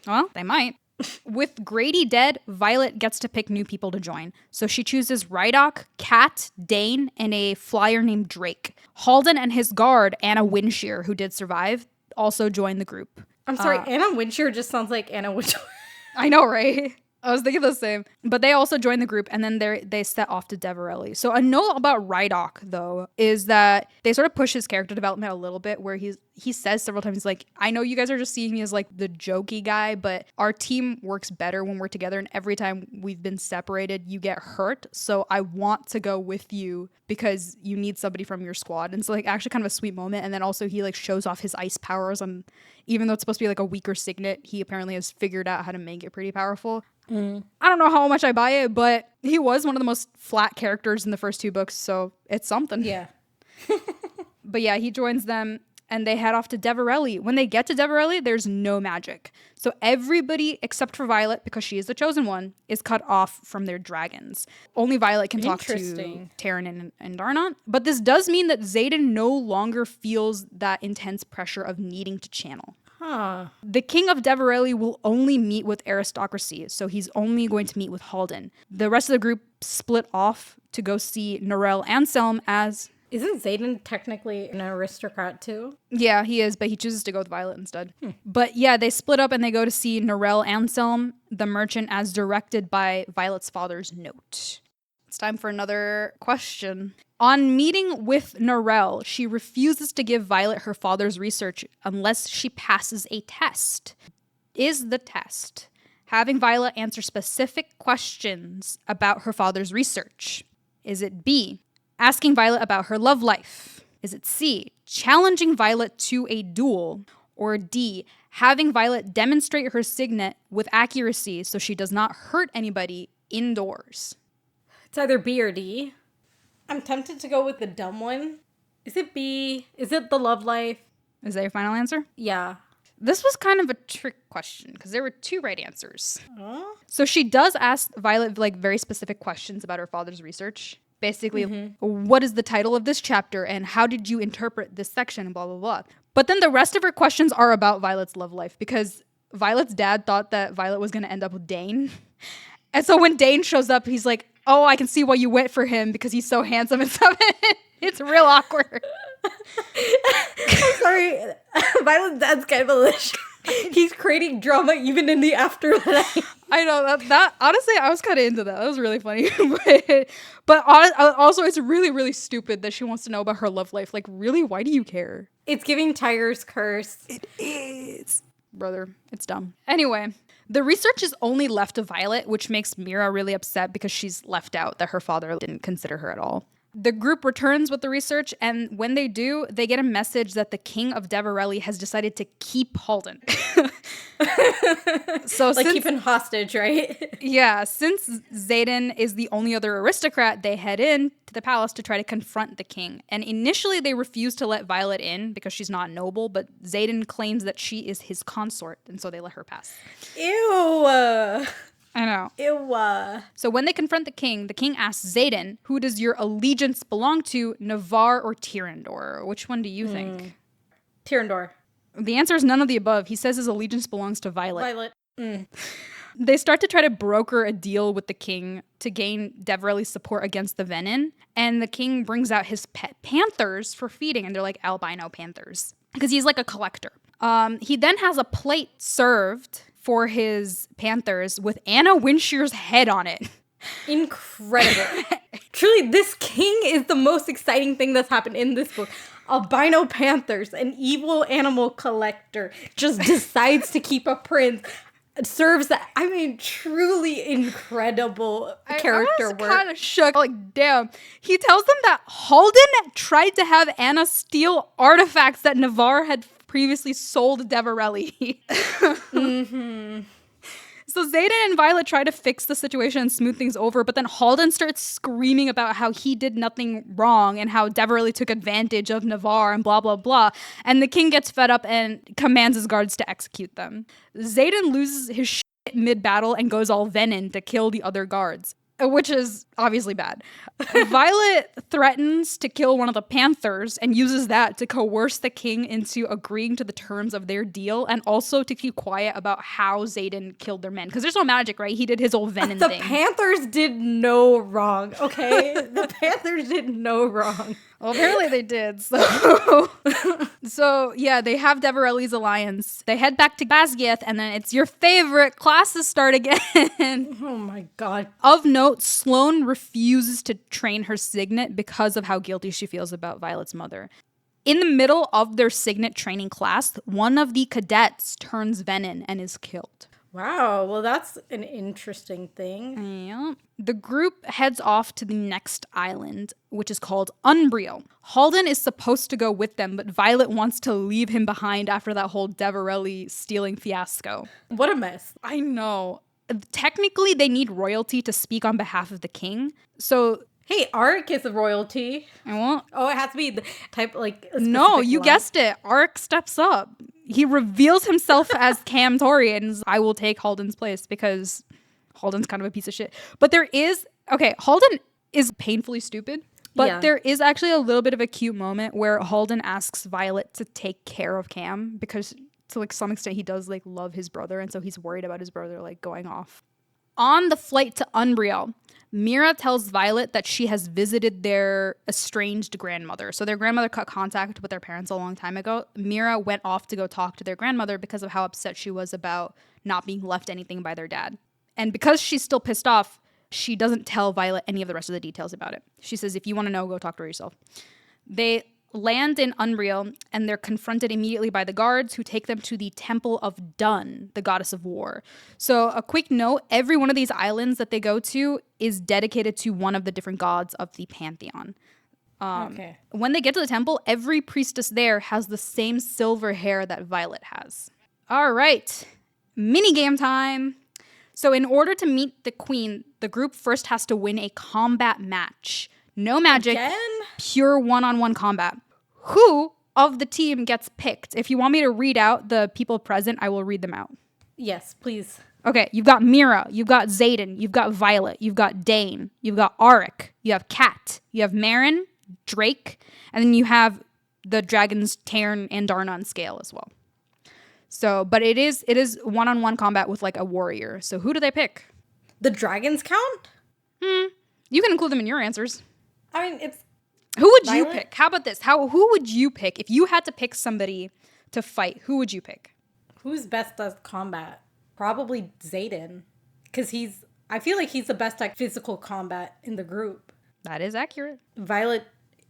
S2: Well, they might. With Grady dead, Violet gets to pick new people to join. So she chooses Rydok, Kat, Dain, and a flyer named Drake. Halden and his guard, Anna Winshear, who did survive, also join the group.
S1: I'm sorry, Anna Winshear just sounds like Anna Wintour.
S2: I know, right? I was thinking the same. But they also join the group and then they set off to Deverelli. So a note about Rydok, though, is that they sort of push his character development a little bit where he says several times, like, I know you guys are just seeing me as like the jokey guy, but our team works better when we're together. And every time we've been separated, you get hurt. So I want to go with you because you need somebody from your squad. And so like actually kind of a sweet moment. And then also he like shows off his ice powers. And even though it's supposed to be like a weaker signet, he apparently has figured out how to make it pretty powerful. I don't know how much I buy it, but he was one of the most flat characters in the first two books, so it's something.
S1: Yeah.
S2: But yeah, he joins them and they head off to Deverelli. When they get to Deverelli, there's no magic. So everybody except for Violet, because she is the chosen one, is cut off from their dragons. Only Violet can talk to Taryn and Darnot. But this does mean that Xaden no longer feels that intense pressure of needing to channel.
S1: Huh.
S2: The king of Deverelli will only meet with aristocracy, so he's only going to meet with Halden. The rest of the group split off to go see Norel Anselm as...
S1: Isn't Xaden technically an aristocrat too?
S2: Yeah, he is, but he chooses to go with Violet instead. But yeah, they split up and they go to see Norel Anselm, the merchant, as directed by Violet's father's note. It's time for another question. On meeting with Norel, she refuses to give Violet her father's research unless she passes a test. Is the test having Violet answer specific questions about her father's research? Is it B, asking Violet about her love life? Is it C, challenging Violet to a duel? Or D, having Violet demonstrate her signet with accuracy so she does not hurt anybody indoors?
S1: It's either B or D. I'm tempted to go with the dumb one. Is it B? Is it the love life?
S2: Is that your final answer?
S1: Yeah.
S2: This was kind of a trick question because there were two right answers.
S1: Huh?
S2: So she does ask Violet like very specific questions about her father's research. Basically, what is the title of this chapter and how did you interpret this section, blah, blah, blah. But then the rest of her questions are about Violet's love life because Violet's dad thought that Violet was going to end up with Dain. And so when Dain shows up, he's like, oh, I can see why you went for him because he's so handsome and stuff. It's real awkward.
S1: I'm sorry. Violet's dad's kind of malicious. He's creating drama even in the afterlife.
S2: I know that honestly, I was kind of into that. That was really funny. but also, it's really, really stupid that she wants to know about her love life. Like, really? Why do you care?
S1: It's giving Tiger's curse.
S2: It is. Brother, it's dumb. Anyway, the research is only left to Violet, which makes Mira really upset because she's left out that her father didn't consider her at all. The group returns with the research, and when they do, they get a message that the king of Deverelli has decided to keep Halden. So
S1: like keeping hostage, right?
S2: Yeah, since Xaden is the only other aristocrat, they head in to the palace to try to confront the king. And initially, they refuse to let Violet in because she's not noble, but Xaden claims that she is his consort, and so they let her pass.
S1: Ew.
S2: I know.
S1: Ew.
S2: So when they confront the king asks Xaden, who does your allegiance belong to, Navarre or Tyrandor? Which one do you think?
S1: Tyrandor.
S2: The answer is none of the above. He says his allegiance belongs to Violet.
S1: Violet.
S2: They start to try to broker a deal with the king to gain Deverelli's support against the Venin. And the king brings out his pet panthers for feeding, and they're like albino panthers because he's like a collector. He then has a plate served for his panthers with Anna Winshier's head on it.
S1: Incredible. Truly, this king is the most exciting thing that's happened in this book. Albino panthers, an evil animal collector, just decides to keep a prince. Serves that, I mean, truly incredible character work. I was
S2: kind of shook. Like, damn. He tells them that Halden tried to have Anna steal artifacts that Navarre had previously sold Deverelli. So Xaden and Violet try to fix the situation and smooth things over, but then Halden starts screaming about how he did nothing wrong and how Deverelli took advantage of Navarre and blah, blah, blah. And the king gets fed up and commands his guards to execute them. Xaden loses his shit mid-battle and goes all venin to kill the other guards, which is obviously bad. Violet threatens to kill one of the panthers and uses that to coerce the king into agreeing to the terms of their deal and also to keep quiet about how Xaden killed their men. Because there's no magic, right? He did his old venin thing.
S1: The panthers did no wrong, okay? The panthers did no wrong.
S2: Well, apparently they did, so... So, yeah, they have Deverelli's alliance. They head back to Basgiath, and then it's your favorite classes start again.
S1: Oh my god.
S2: Of note, Sloane refuses to train her signet because of how guilty she feels about Violet's mother. In the middle of their signet training class, one of the cadets turns venin and is killed.
S1: Wow, well that's an interesting thing.
S2: Yeah. The group heads off to the next island, which is called Umbrio. Halden is supposed to go with them, but Violet wants to leave him behind after that whole Deverelli stealing fiasco.
S1: What a mess.
S2: I know. Technically, they need royalty to speak on behalf of the king. So...
S1: Hey, Arik is a royalty.
S2: I won't.
S1: Oh, it has to be the type, like...
S2: No, you guessed it. Arik steps up. He reveals himself as Cam Tori and I will take Halden's place because Halden's kind of a piece of shit. But there is... Okay, Halden is painfully stupid. But there is actually a little bit of a cute moment where Halden asks Violet to take care of Cam because to like some extent he does like love his brother, and so he's worried about his brother like going off. On the flight to Unreal, Mira tells Violet that she has visited their estranged grandmother. So their grandmother cut contact with their parents a long time ago. Mira went off to go talk to their grandmother because of how upset she was about not being left anything by their dad. And because she's still pissed off, she doesn't tell Violet any of the rest of the details about it. She says, if you want to know, go talk to her yourself. They land in Unreal, and they're confronted immediately by the guards, who take them to the Temple of Dun, the goddess of war. So a quick note, every one of these islands that they go to is dedicated to one of the different gods of the pantheon.
S1: Okay.
S2: When they get to the temple, every priestess there has the same silver hair that Violet has. All right, minigame time. So in order to meet the queen, the group first has to win a combat match. No magic,
S1: Again?
S2: pure one-on-one combat. Who of the team gets picked? If you want me to read out the people present, I will read them out.
S1: Yes, please.
S2: Okay, you've got Mira, you've got Zayden, you've got Violet, you've got Dain, you've got Auric, you have Kat, you have Marin, Drake, and then you have the dragons Tarn and Darna on scale as well. So, but it is one-on-one combat with like a warrior. So who do they pick?
S1: The dragons count?
S2: You can include them in your answers.
S1: I mean, it's...
S2: Who would
S1: Violet?
S2: you pick? How about this? Who would you pick? If you had to pick somebody to fight, who would you pick?
S1: Who's best at combat? Probably Zayden. Because I feel like he's the best at physical combat in the group.
S2: That is accurate.
S1: Violet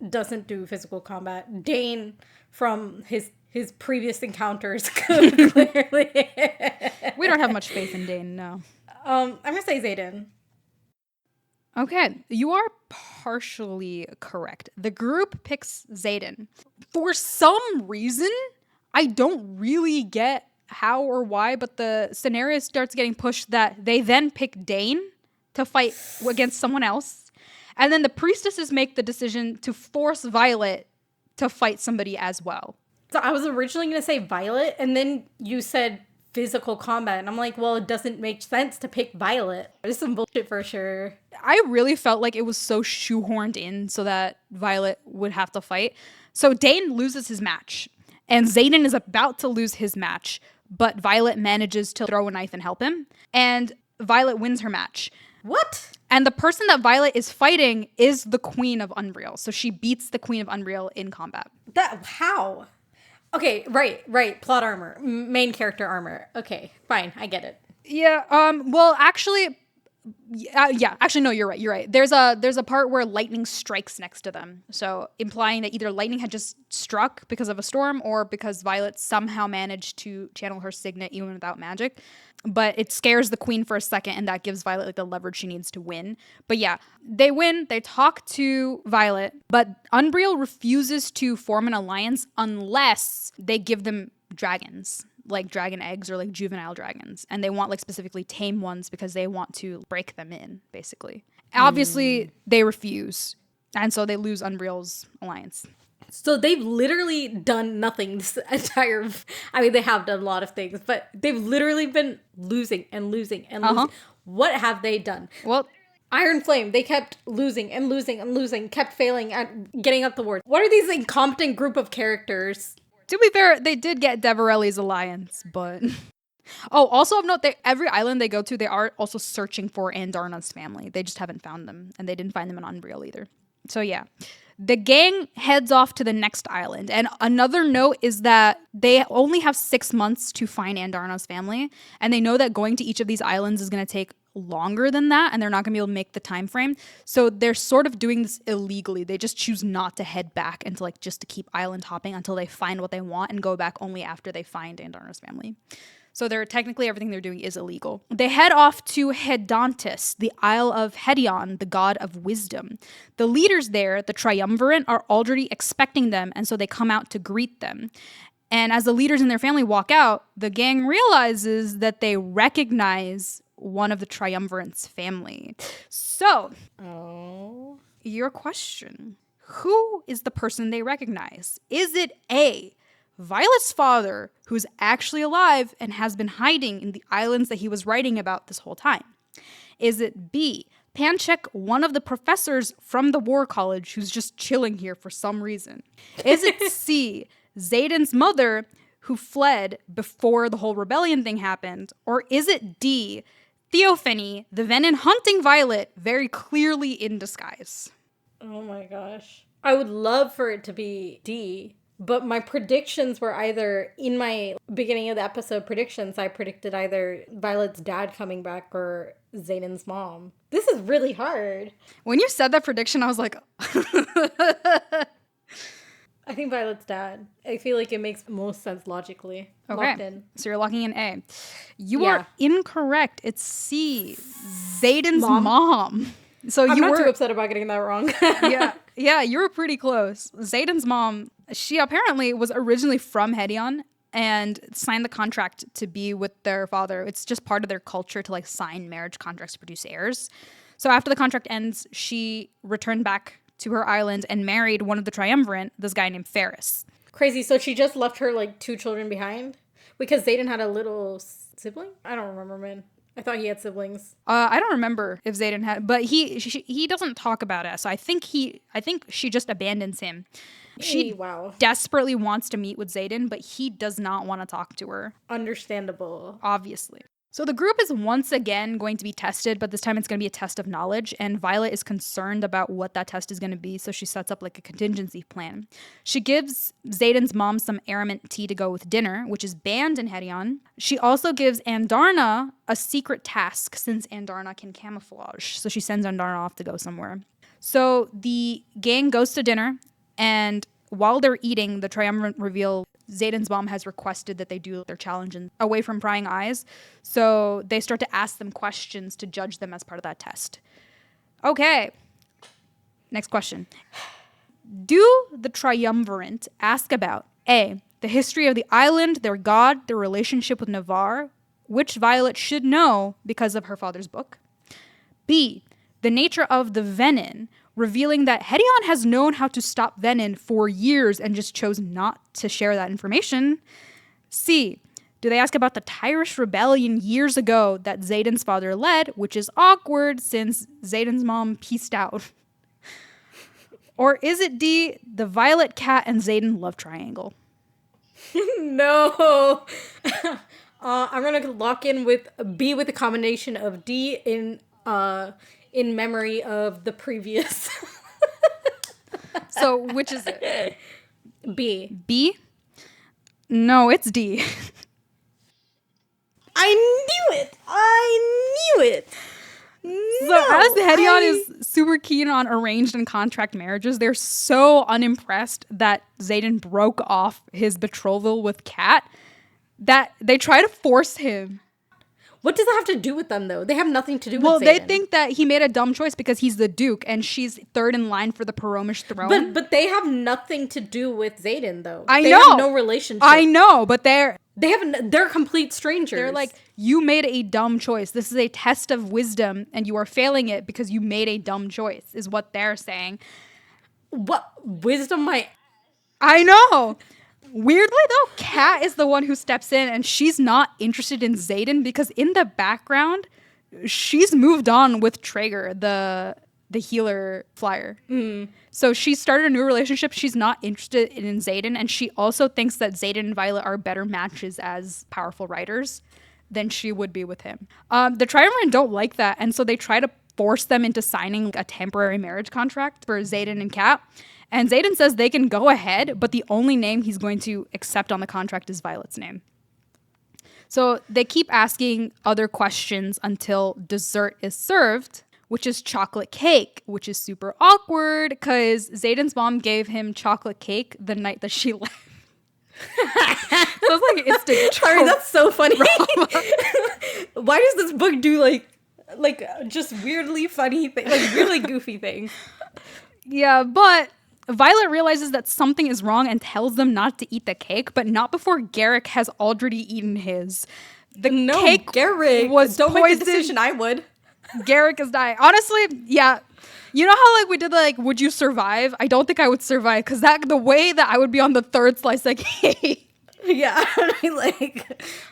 S1: doesn't do physical combat. Dain, from his previous encounters, could clearly.
S2: We don't have much faith in Dain, no.
S1: I'm going to say Zayden.
S2: Okay, you are partially correct. The group picks Zayden. For some reason, I don't really get how or why, but the scenario starts getting pushed that they then pick Dain to fight against someone else. And then the priestesses make the decision to force Violet to fight somebody as well.
S1: So I was originally going to say Violet, and then you said physical combat. And I'm like, well, it doesn't make sense to pick Violet. There's some bullshit for sure.
S2: I really felt like it was so shoehorned in so that Violet would have to fight. So Dain loses his match, and Zayden is about to lose his match, but Violet manages to throw a knife and help him, and Violet wins her match.
S1: What?
S2: And the person that Violet is fighting is the Queen of Unreal. So she beats the Queen of Unreal in combat.
S1: How? Okay, right. Plot armor. Main character armor. Okay, fine. I get it.
S2: Yeah, well, actually... actually, no, you're right. There's a part where lightning strikes next to them. So implying that either lightning had just struck because of a storm or because Violet somehow managed to channel her signet even without magic. But it scares the queen for a second, and that gives Violet like the leverage she needs to win. But yeah, they win. They talk to Violet, but Unreal refuses to form an alliance unless they give them dragons, like dragon eggs or like juvenile dragons, and they want like specifically tame ones because they want to break them in, basically. Obviously they refuse, and so they lose Unreal's alliance.
S1: So they've literally done nothing this entire... I mean, they have done a lot of things, but they've literally been losing and losing and losing. What have they done?
S2: Well,
S1: Iron Flame, they kept losing and losing and losing, kept failing at getting up the ward. What are these incompetent group of characters?
S2: to be fair, they did get Devarelli's alliance, but... Oh, also of note, every island they go to, they are also searching for Andarna's family. They just haven't found them, and they didn't find them in Unreal either. So yeah. The gang heads off to the next island. And another note is that they only have 6 months to find Andarna's family. And they know that going to each of these islands is going to take longer than that. And they're not going to be able to make the time frame. So they're sort of doing this illegally. They just choose not to head back and to just to keep island hopping until they find what they want and go back only after they find Andarna's family. So they're technically everything they're doing is illegal. They head off to Hedontis, the Isle of Hedion, the god of wisdom. The leaders there, the Triumvirate, are already expecting them, and so they come out to greet them. And as the leaders and their family walk out, the gang realizes that they recognize one of the Triumvirate's family. So, your question, who is the person they recognize? Is it A, Violet's father, who's actually alive and has been hiding in the islands that he was writing about this whole time? Is it B, Panchek, one of the professors from the War College who's just chilling here for some reason? Is it C, Zayden's mother, who fled before the whole rebellion thing happened? Or is it D, Theophany, the Venin hunting Violet very clearly in disguise?
S1: Oh my gosh. I would love for it to be D, but my predictions were either, in my beginning of the episode predictions, I predicted either Violet's dad coming back or Zayden's mom. This is really hard.
S2: When you said that prediction, I was like...
S1: I think Violet's dad. I feel like it makes most sense logically.
S2: Okay,
S1: Locked in.
S2: so you're locking in A. You are incorrect. It's C, Zayden's mom. So
S1: I'm
S2: you
S1: not
S2: were
S1: too upset about getting that wrong.
S2: yeah, you were pretty close. Zayden's mom, she apparently was originally from Hedion and signed the contract to be with their father. It's just part of their culture to like sign marriage contracts to produce heirs. So after the contract ends, she returned back to her island and married one of the triumvirate, this guy named Ferris.
S1: Crazy. So she just left her like 2 children behind? Because Zayden had a little sibling? I don't remember, man. I thought he had siblings.
S2: I don't remember if Zayden had, but he doesn't talk about it. So I think she just abandons him. She desperately wants to meet with Zayden, but he does not want to talk to her.
S1: Understandable.
S2: Obviously. So the group is once again going to be tested, but this time it's going to be a test of knowledge, and Violet is concerned about what that test is going to be, so she sets up like a contingency plan. She gives Zayden's mom some Aramint tea to go with dinner, which is banned in Hedion. She also gives Andarna a secret task, since Andarna can camouflage, so she sends Andarna off to go somewhere. So the gang goes to dinner, and while they're eating, the triumvirate reveal Zayden's mom has requested that they do their challenge away from prying eyes. So they start to ask them questions to judge them as part of that test. Okay. Next question. Do the triumvirate ask about A, the history of the island, their god, their relationship with Navarre, which Violet should know because of her father's book? B, the nature of the Venin, revealing that Hedion has known how to stop Venin for years and just chose not to share that information. C, do they ask about the Tyrish rebellion years ago that Zayden's father led, which is awkward since Zayden's mom peaced out? Or is it D, the Violet, Cat, and Zayden love triangle?
S1: No. I'm going to lock in with B with a combination of D in memory of the previous.
S2: So which is it?
S1: B.
S2: B? No, it's D.
S1: I knew it.
S2: So as Hedion is super keen on arranged and contract marriages, they're so unimpressed that Zayden broke off his betrothal with Kat that they try to force him.
S1: What does that have to do with them, though? They have nothing to do with Zayden.
S2: Well, they think that he made a dumb choice because he's the Duke and she's third in line for the Paromish throne.
S1: But they have nothing to do with Zayden, though.
S2: They
S1: have no relationship.
S2: I know, but they're
S1: complete strangers.
S2: They're like, you made a dumb choice. This is a test of wisdom and you are failing it because you made a dumb choice, is what they're saying.
S1: What? Wisdom
S2: I know. Weirdly, though, Kat is the one who steps in and she's not interested in Zayden because in the background, she's moved on with Traeger, the healer flyer. So she started a new relationship. She's not interested in Zayden, and she also thinks that Zayden and Violet are better matches as powerful writers than she would be with him. The Triumvirate don't like that, and so they try to force them into signing a temporary marriage contract for Zayden and Kat. And Zayden says they can go ahead, but the only name he's going to accept on the contract is Violet's name. So they keep asking other questions until dessert is served, which is chocolate cake, which is super awkward because Zayden's mom gave him chocolate cake the night that she left. So it's like instant.
S1: Sorry, that's so funny. Why does this book do like just weirdly funny things, like really goofy things?
S2: Yeah, but Violet realizes that something is wrong and tells them not to eat the cake, but not before Garrick has already eaten his. Cake
S1: Garrick
S2: was
S1: don't
S2: poisoned.
S1: Make the decision. I would.
S2: Garrick is dying. Honestly, yeah. You know how like we did like, would you survive? I don't think I would survive because the way that I would be on the third slice of cake.
S1: Yeah,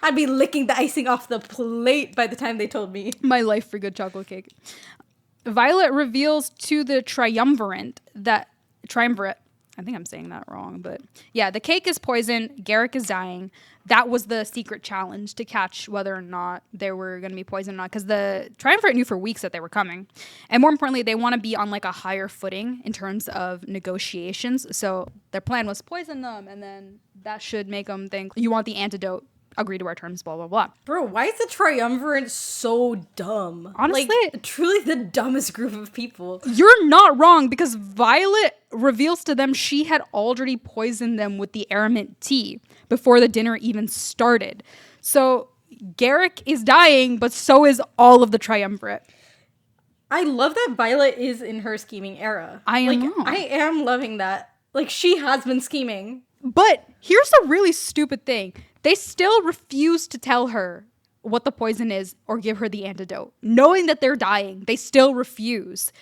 S1: I'd be licking the icing off the plate by the time they told me.
S2: My life for good chocolate cake. Violet reveals to the triumvirate I think I'm saying that wrong, but yeah, the cake is poison. Garrick is dying. That was the secret challenge to catch whether or not they were going to be poisoned or not, because the Triumvirate knew for weeks that they were coming. And more importantly, they want to be on like a higher footing in terms of negotiations. So their plan was poison them, and then that should make them think, you want the antidote, agree to our terms, blah, blah, blah.
S1: Bro, why is the Triumvirate so dumb?
S2: Honestly,
S1: like, truly the dumbest group of people.
S2: You're not wrong, because Violet reveals to them she had already poisoned them with the Aramint tea before the dinner even started. So Garrick is dying, but so is all of the Triumvirate.
S1: I love that Violet is in her scheming era.
S2: I know.
S1: I am loving that. Like, she has been scheming.
S2: But here's a really stupid thing. They still refuse to tell her what the poison is or give her the antidote. Knowing that they're dying, they still refuse.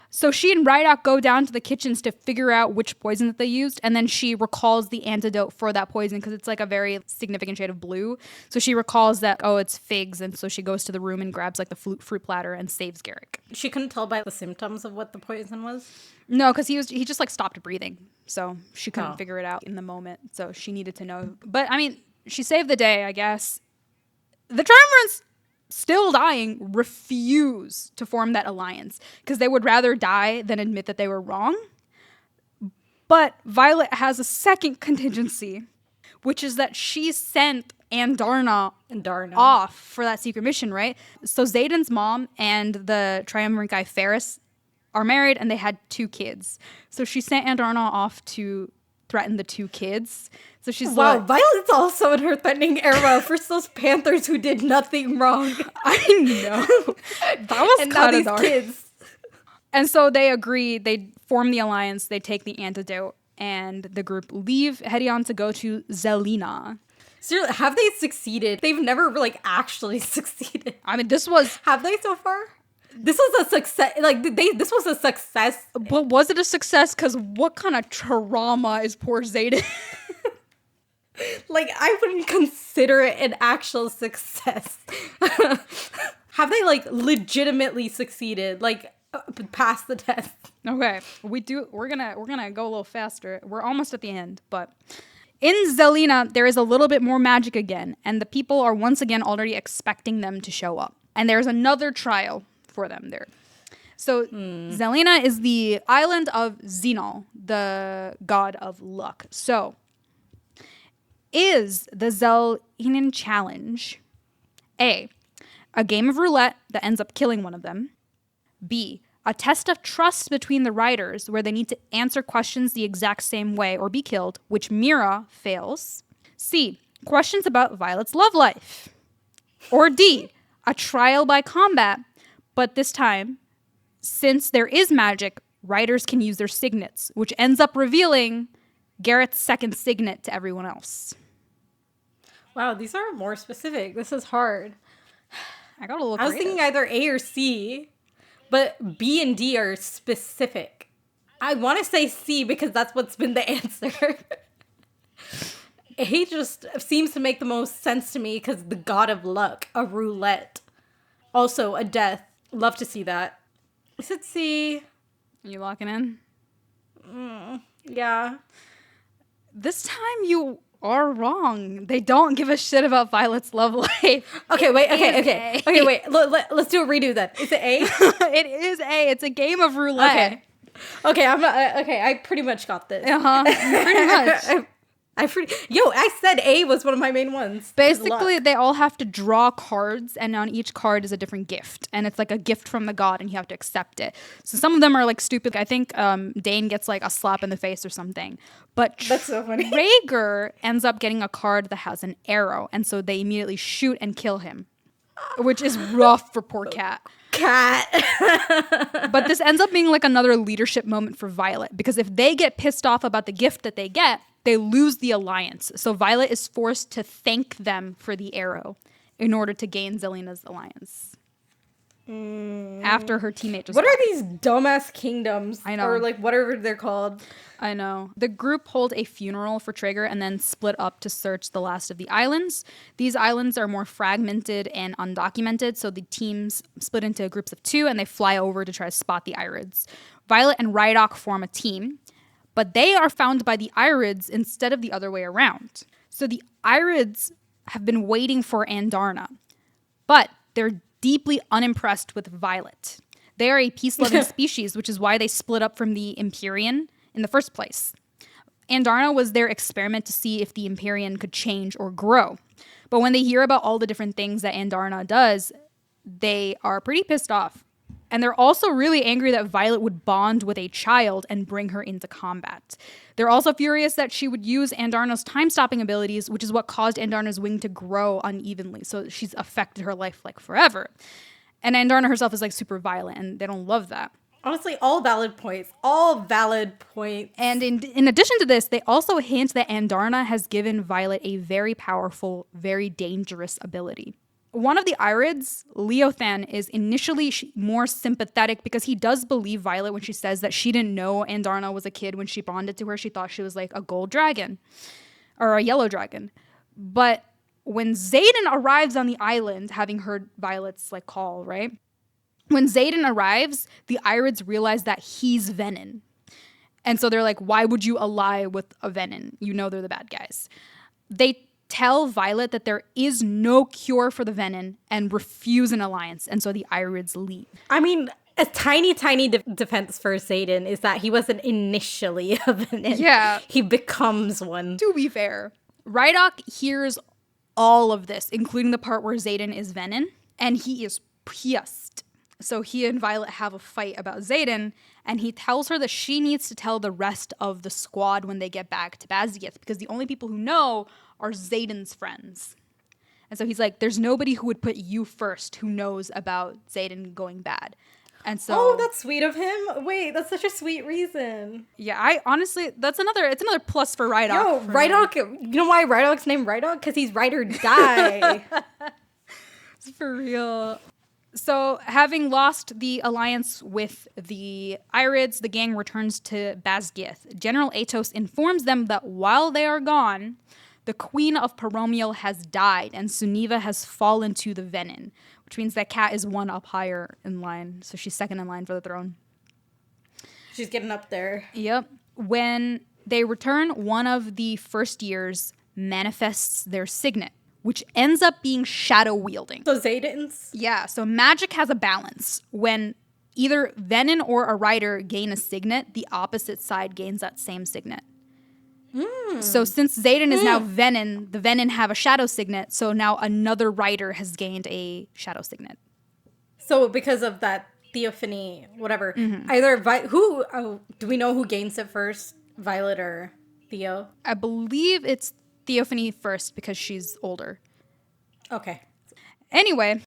S2: So she and Rydok go down to the kitchens to figure out which poison that they used, and then she recalls the antidote for that poison because it's like a very significant shade of blue. So she recalls that, oh, it's figs, and so she goes to the room and grabs like the fruit platter and saves Garrick.
S1: She couldn't tell by the symptoms of what the poison was?
S2: No, because he just like stopped breathing, so she couldn't figure it out in the moment. So she needed to know. But I mean, she saved the day, I guess. The Triumvirates, still dying, refuse to form that alliance because they would rather die than admit that they were wrong. But Violet has a second contingency, which is that she sent Andarna off for that secret mission, right? So Zayden's mom and the Triumvirate guy Ferris are married, and they had 2 kids. So she sent Andarna off to threaten the 2 kids. So she's like,
S1: Violet's also in her threatening era for those Panthers who did nothing wrong.
S2: I know. That was kind of dark. Kids. And so they agree, they form the alliance, they take the antidote, and the group leave, heading on to go to Zelina.
S1: Seriously, have they succeeded? They've never like actually succeeded.
S2: I mean, this was...
S1: Have they so far? This was a success. Like, this was a success.
S2: But was it a success? Because what kind of trauma is poor Zayden?
S1: Like, I wouldn't consider it an actual success. Have they, like, legitimately succeeded? Like, past the test?
S2: Okay, we're gonna go a little faster. We're almost at the end, but... In Zelina, there is a little bit more magic again, and the people are once again already expecting them to show up. And there's another trial for them there. So Zelina is the island of Xenol, the god of luck. So is the Zelinin challenge A, a game of roulette that ends up killing one of them? B, a test of trust between the riders where they need to answer questions the exact same way or be killed, which Mira fails? C, questions about Violet's love life? Or D, a trial by combat, but this time, since there is magic, riders can use their signets, which ends up revealing Garrett's second signet to everyone else.
S1: Wow, these are more specific. This is hard.
S2: I got a little
S1: I was thinking either A or C, but B and D are specific. I want to say C because that's what's been the answer. A just seems to make the most sense to me because the god of luck, a roulette. Also, a death. Love to see that. Is it C?
S2: Are you locking in?
S1: Yeah.
S2: This time you are wrong. They don't give a shit about Violet's love life.
S1: Okay, wait. Okay, wait. Let's do a redo then. Is it A?
S2: It is A. It's a game of roulette.
S1: Okay. I'm not. Okay, I pretty much got this.
S2: Pretty much.
S1: I said A was one of my main ones.
S2: Basically, they all have to draw cards, and on each card is a different gift, and it's like a gift from the god, and you have to accept it. So some of them are like stupid. I think Dain gets like a slap in the face or something. But
S1: that's so funny.
S2: Rhaegar ends up getting a card that has an arrow, and so they immediately shoot and kill him, which is rough for poor Cat. But this ends up being like another leadership moment for Violet, because if they get pissed off about the gift that they get, they lose the alliance. So Violet is forced to thank them for the arrow in order to gain Zelina's alliance. After her teammate just...
S1: What are these dumbass kingdoms?
S2: I know.
S1: Or like whatever they're called.
S2: I know. The group hold a funeral for Traeger and then split up to search the last of the islands. These islands are more fragmented and undocumented, so the teams split into groups of 2 and they fly over to try to spot the Irids. Violet and Rydok form a team, But they are found by the Irids instead of the other way around. So the Irids have been waiting for Andarna, but they're deeply unimpressed with Violet. They are a peace-loving species, which is why they split up from the Empyrean in the first place. Andarna was their experiment to see if the Empyrean could change or grow. But when they hear about all the different things that Andarna does, they are pretty pissed off. And they're also really angry that Violet would bond with a child and bring her into combat. They're also furious that she would use Andarna's time-stopping abilities, which is what caused Andarna's wing to grow unevenly. So she's affected her life like forever. And Andarna herself is like super violent, and they don't love that.
S1: Honestly, all valid points. All valid points.
S2: And in addition to this, they also hint that Andarna has given Violet a very powerful, very dangerous ability. One of the Irids, Leothan, is initially more sympathetic because he does believe Violet when she says that she didn't know Andarna was a kid when she bonded to her. She thought she was like a gold dragon or a yellow dragon. But when Xaden arrives on the island, having heard Violet's like call, right? When Xaden arrives, the Irids realize that he's Venin. And so they're like, why would you ally with a Venin? You know they're the bad guys. They tell Violet that there is no cure for the Venin and refuse an alliance. And so the Irids leave.
S1: I mean, a tiny defense for Xaden is that he wasn't initially a Venin.
S2: Yeah.
S1: He becomes one.
S2: To be fair, Rydok hears all of this, including the part where Xaden is Venin, and he is pissed. So he and Violet have a fight about Xaden, and he tells her that she needs to tell the rest of the squad when they get back to Basgiath, because the only people who know are Xaden's friends. And so he's like, there's nobody who would put you first who knows about Xaden going bad. And so,
S1: oh, that's sweet of him. Wait, that's such a sweet reason.
S2: Yeah, I honestly, it's another plus for Rydok.
S1: Yo, Rydok, you know why Rydok's named Rydok? Because he's ride or die.
S2: It's for real. So, having lost the alliance with the Irids, the gang returns to Basgiath. General Atos informs them that while they are gone, the Queen of Paromial has died and Suniva has fallen to the Venin, which means that Kat is one up higher in line. So she's second in line for the throne.
S1: She's getting up there.
S2: Yep. When they return, one of the first years manifests their signet, which ends up being shadow wielding.
S1: So Xaden's?
S2: Yeah, so magic has a balance. When either Venin or a rider gain a signet, the opposite side gains that same signet. So since Xaden is now Venin, the Venin have a shadow signet, so now another rider has gained a shadow signet.
S1: So because of that theophany, whatever, either do we know who gains it first? Violet or Theo?
S2: I believe it's Theophany first because she's older.
S1: Okay.
S2: Anyway,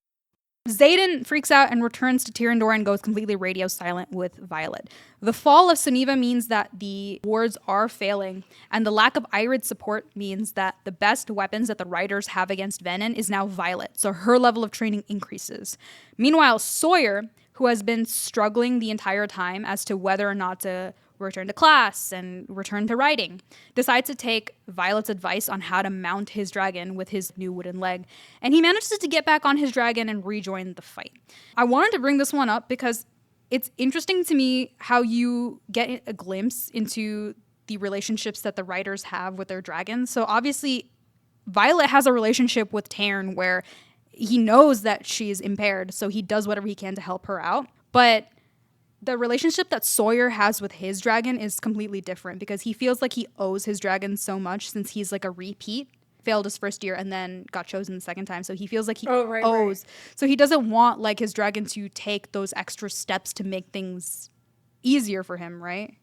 S2: Xaden freaks out and returns to Tyrandor and goes completely radio silent with Violet. The fall of Suniva means that the wards are failing, and the lack of Irid support means that the best weapons that the riders have against Venin is now Violet, so her level of training increases. Meanwhile, Sawyer, who has been struggling the entire time as to whether or not to return to class and return to riding, decides to take Violet's advice on how to mount his dragon with his new wooden leg, and he manages to get back on his dragon and rejoin the fight. I wanted to bring this one up because it's interesting to me how you get a glimpse into the relationships that the riders have with their dragons. So obviously, Violet has a relationship with Tarn where he knows that she's impaired, so he does whatever he can to help her out, but the relationship that Sawyer has with his dragon is completely different because he feels like he owes his dragon so much since he's like a repeat, failed his first year and then got chosen the second time. So he feels like he owes. Right. So he doesn't want like his dragon to take those extra steps to make things easier for him, right?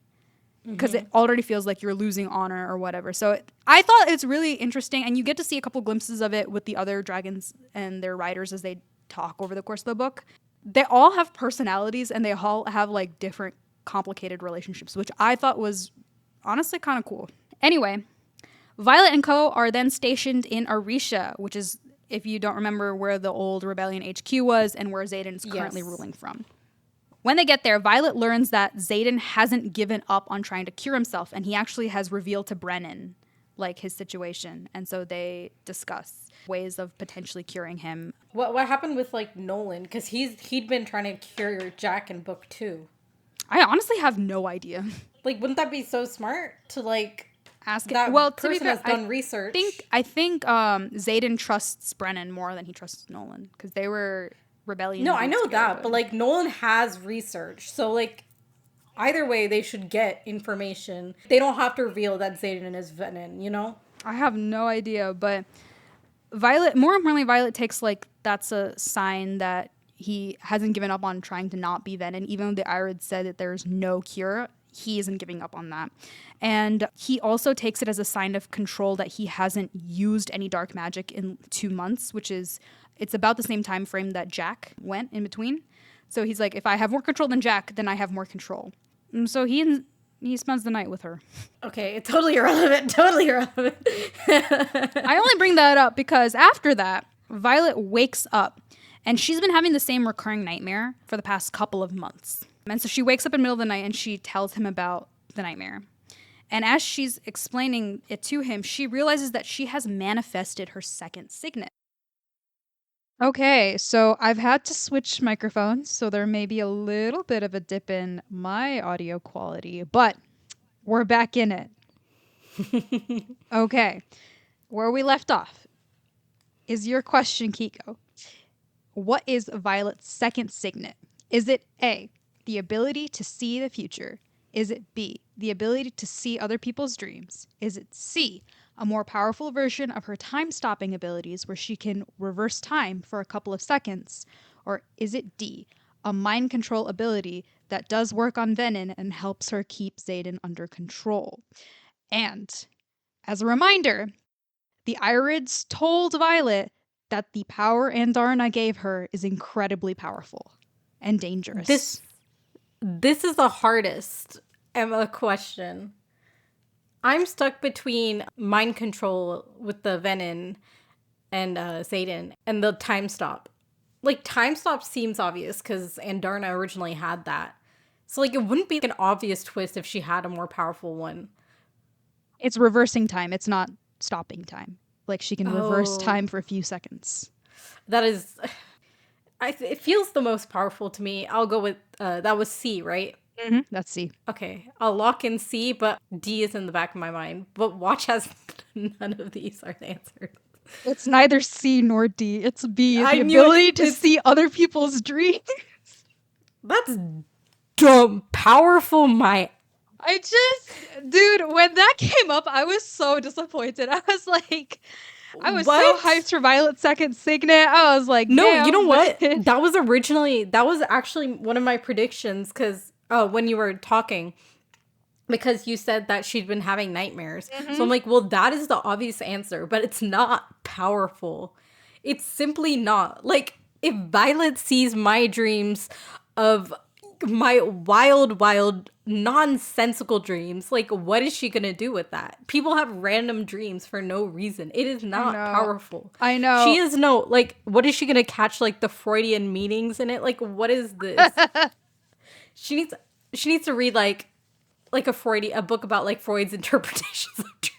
S2: Because it already feels like you're losing honor or whatever. So I thought it's really interesting, and you get to see a couple glimpses of it with the other dragons and their riders as they talk over the course of the book. They all have personalities and they all have like different complicated relationships, which I thought was honestly kind of cool. Anyway, Violet and Co. are then stationed in Arisha, which is, if you don't remember, where the old Rebellion HQ was and where Xaden is currently ruling from. When they get there, Violet learns that Xaden hasn't given up on trying to cure himself, and he actually has revealed to Brennan like his situation, and so they discuss ways of potentially curing him.
S1: What happened with like Nolan? Because he'd been trying to cure Jack in book 2.
S2: I honestly have no idea.
S1: Like, wouldn't that be so smart to like
S2: Ask it.
S1: that
S2: Well, to be
S1: person
S2: fair,
S1: has done research?
S2: I think Zayden trusts Brennan more than he trusts Nolan because they were rebellion
S1: No, I
S2: dudes
S1: know
S2: together.
S1: that, but like Nolan has research, so like either way, they should get information. They don't have to reveal that Zayden is Venom, you know?
S2: I have no idea, but Violet, more importantly, Violet takes like that's a sign that he hasn't given up on trying to not be Venom. Even though the Irid said that there's no cure, he isn't giving up on that. And he also takes it as a sign of control that he hasn't used any dark magic in 2 months, which is it's about the same time frame that Jack went in between. So he's like, if I have more control than Jack, then I have more control. And so he spends the night with her.
S1: Okay, totally irrelevant. Totally irrelevant.
S2: I only bring that up because after that, Violet wakes up and she's been having the same recurring nightmare for the past couple of months. And so she wakes up in the middle of the night and she tells him about the nightmare. And as she's explaining it to him, she realizes that she has manifested her second signet. Okay, so I've had to switch microphones, so there may be a little bit of a dip in my audio quality, but we're back in it. Okay, where we left off is your question, Kiko. What is Violet's second signet? Is it A, the ability to see the future? Is it B, the ability to see other people's dreams? Is it C, a more powerful version of her time-stopping abilities where she can reverse time for a couple of seconds? Or is it D, a mind control ability that does work on Venom and helps her keep Zayden under control? And as a reminder, the Irids told Violet that the power Andarna gave her is incredibly powerful and dangerous.
S1: This is the hardest Emma question. I'm stuck between mind control with the Venom and Zayden and the time stop. Like, time stop seems obvious because Andarna originally had that. So, like, it wouldn't be an obvious twist if she had a more powerful one.
S2: It's reversing time. It's not stopping time. Like, she can reverse
S1: Oh.
S2: time for a few seconds.
S1: That is... it feels the most powerful to me. I'll go with... that was C, right?
S2: Mm-hmm. That's C.
S1: Okay, I'll lock in C, but D is in the back of my mind. But Watch has none of these are the answers.
S2: It's neither C nor D. It's B.
S1: I
S2: The
S1: knew
S2: ability
S1: it.
S2: to see other people's dreams.
S1: That's dumb. Powerful, my...
S2: Dude, when that came up, I was so disappointed. I was like, I was so
S1: What?
S2: hyped for Violet's second signet. I was like,
S1: No,
S2: damn,
S1: you know what?
S2: but-
S1: That was actually one of my predictions because when you were talking, because you said that she'd been having nightmares. So I'm like, well, that is the obvious answer, but it's not powerful. It's simply not. Like, if Violet sees my dreams of my wild, nonsensical dreams, like, what is she gonna do with that? People have random dreams for no reason. It is not powerful.
S2: I know.
S1: She is no, like, what is she gonna catch, like, the Freudian meanings in it? Like, what is this? She needs to read, like a book about, like, Freud's interpretations of dreams.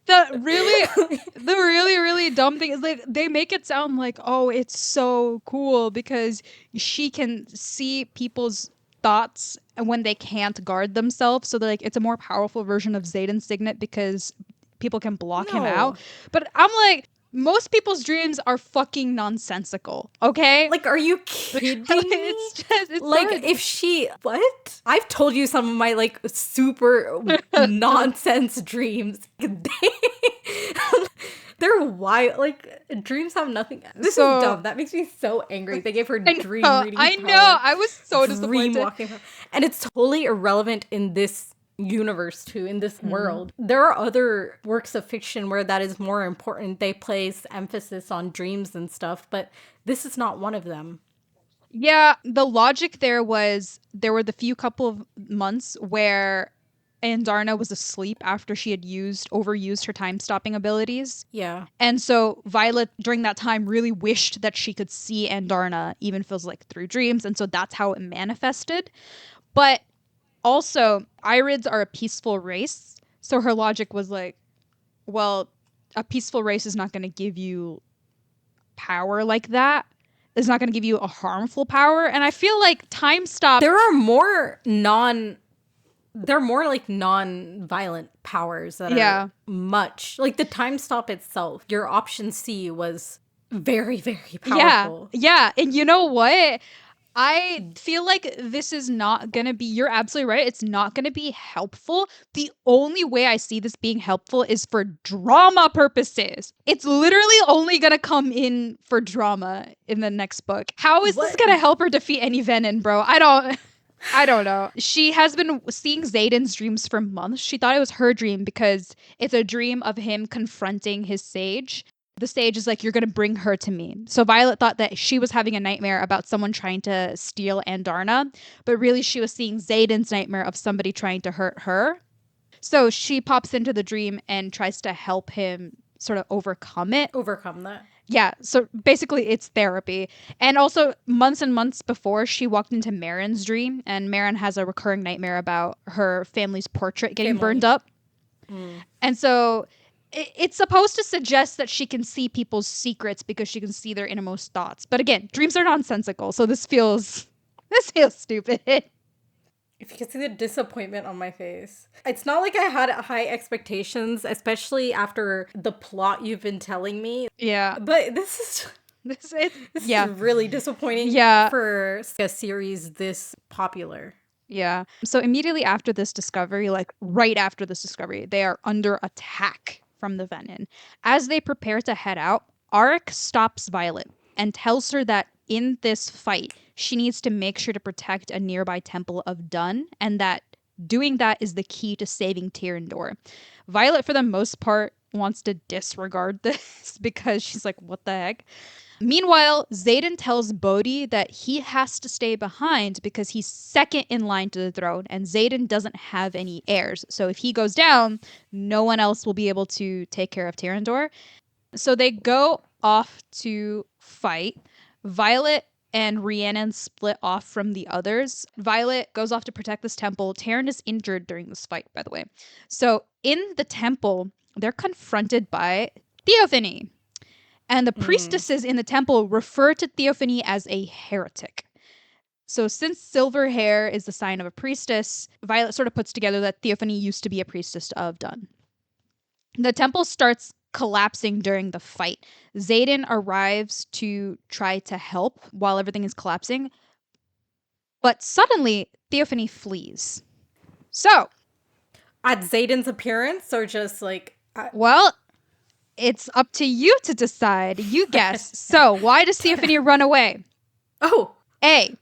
S2: The really dumb thing is like they make it sound like, oh, it's so cool because she can see people's thoughts and when they can't guard themselves. So they're like, it's a more powerful version of Zayden's signet because people can block him out. But I'm like, most people's dreams are fucking nonsensical. Okay,
S1: Like, are you kidding me?
S2: it's
S1: Like,
S2: so-
S1: if she... What? I've told you some of my, like, super nonsense dreams. They're wild. Like, dreams have nothing... This is dumb. That makes me so angry. They gave her dream reading
S2: I
S1: power.
S2: know. I was so
S1: Dream
S2: disappointed.
S1: walking power. And it's totally irrelevant in this universe too, in this world. There are other works of fiction where that is more important. They place emphasis on dreams and stuff, but this is not one of them.
S2: Yeah, the logic there was there were the few couple of months where Andarna was asleep after she had overused her time stopping abilities.
S1: Yeah.
S2: And so Violet during that time really wished that she could see Andarna even feels like through dreams, and so that's how it manifested. But also, Irids are a peaceful race, so her logic was like, well, a peaceful race is not going to give you power like that. It's not going to give you a harmful power. And I feel like time stop.
S1: There are more they're more like non-violent powers that
S2: Yeah.
S1: are much like the time stop itself. Your option C was very, very
S2: Yeah.
S1: powerful.
S2: Yeah. And you know what? I feel like this is not going to be, you're absolutely right. It's not going to be helpful. The only way I see this being helpful is for drama purposes. It's literally only going to come in for drama in the next book. How is this
S1: What?
S2: going to help her defeat any venom, bro? I don't know. She has been seeing Zayden's dreams for months. She thought it was her dream because it's a dream of him confronting his sage. The sage is like, you're going to bring her to me. So Violet thought that she was having a nightmare about someone trying to steal Andarna, but really she was seeing Zayden's nightmare of somebody trying to hurt her. So she pops into the dream and tries to help him sort of overcome it.
S1: Overcome that.
S2: Yeah, so basically it's therapy. And also months and months before, she walked into Marin's dream, and Marin has a recurring nightmare about her family's portrait getting burned up. And so it's supposed to suggest that she can see people's secrets because she can see their innermost thoughts. But again, dreams are nonsensical, so this feels stupid.
S1: If you can see the disappointment on my face. It's not like I had high expectations, especially after the plot you've been telling me.
S2: Yeah.
S1: But this is really disappointing for a series this popular.
S2: Yeah. So immediately after this discovery, like right after this discovery, they are under attack from the Venom. As they prepare to head out, Arik stops Violet and tells her that in this fight, she needs to make sure to protect a nearby temple of Dun, and that doing that is the key to saving Tyrandor. Violet, for the most part, wants to disregard this because she's like, what the heck? Meanwhile, Xaden tells Bodhi that he has to stay behind because he's second in line to the throne, and Xaden doesn't have any heirs. So if he goes down, no one else will be able to take care of Tyrandor. So they go off to fight. Violet and Rhiannon split off from the others. Violet goes off to protect this temple. Taryn is injured during this fight, by the way. So in the temple, they're confronted by Theophany. And the priestesses in the temple refer to Theophany as a heretic. So since silver hair is the sign of a priestess, Violet sort of puts together that Theophany used to be a priestess of Dun. The temple starts collapsing during the fight. Xaden arrives to try to help while everything is collapsing. But suddenly, Theophany flees. So,
S1: at Xaden's appearance, or just like...
S2: well, it's up to you to decide. You guess. So, why does Theophany run away?
S1: Oh.
S2: A.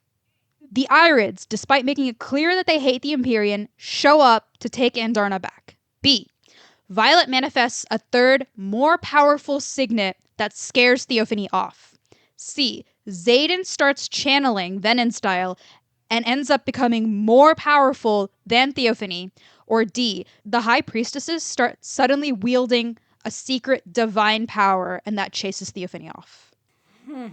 S2: The Irids, despite making it clear that they hate the Empyrean, show up to take Andarna back. B. Violet manifests a third, more powerful signet that scares Theophany off. C. Xaden starts channeling Venom style and ends up becoming more powerful than Theophany. Or D. The High Priestesses start suddenly wielding a secret divine power, and that chases Theophany off. I feel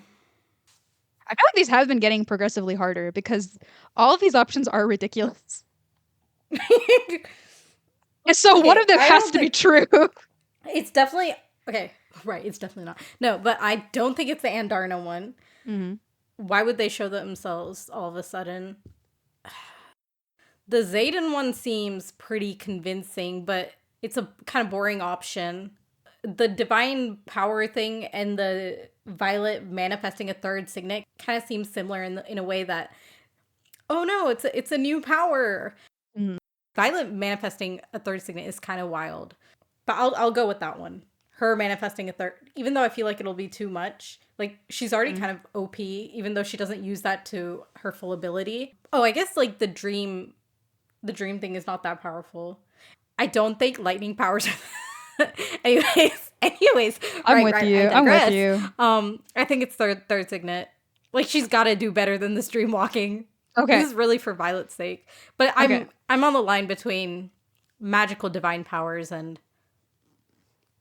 S2: like these have been getting progressively harder because all of these options are ridiculous. So one of them has to be true.
S1: It's definitely... Okay, right, it's definitely not. No, but I don't think it's the Andarna one.
S2: Mm-hmm.
S1: Why would they show themselves all of a sudden? The Xaden one seems pretty convincing, but it's a kind of boring option. The divine power thing and the Violet manifesting a third signet kind of seems similar in a way that, oh no, it's a new power.
S2: Mm-hmm.
S1: Violet manifesting a third signet is kind of wild, but I'll go with that one. Her manifesting a third, even though I feel like it'll be too much. Like, she's already kind of OP, even though she doesn't use that to her full ability. Oh, I guess like the dream thing is not that powerful. I don't think lightning powers are anyways.
S2: I'm with you.
S1: I think it's third signet. Like, she's got to do better than this dream walking.
S2: Okay.
S1: This is really for Violet's sake. But I'm on the line between magical divine powers and...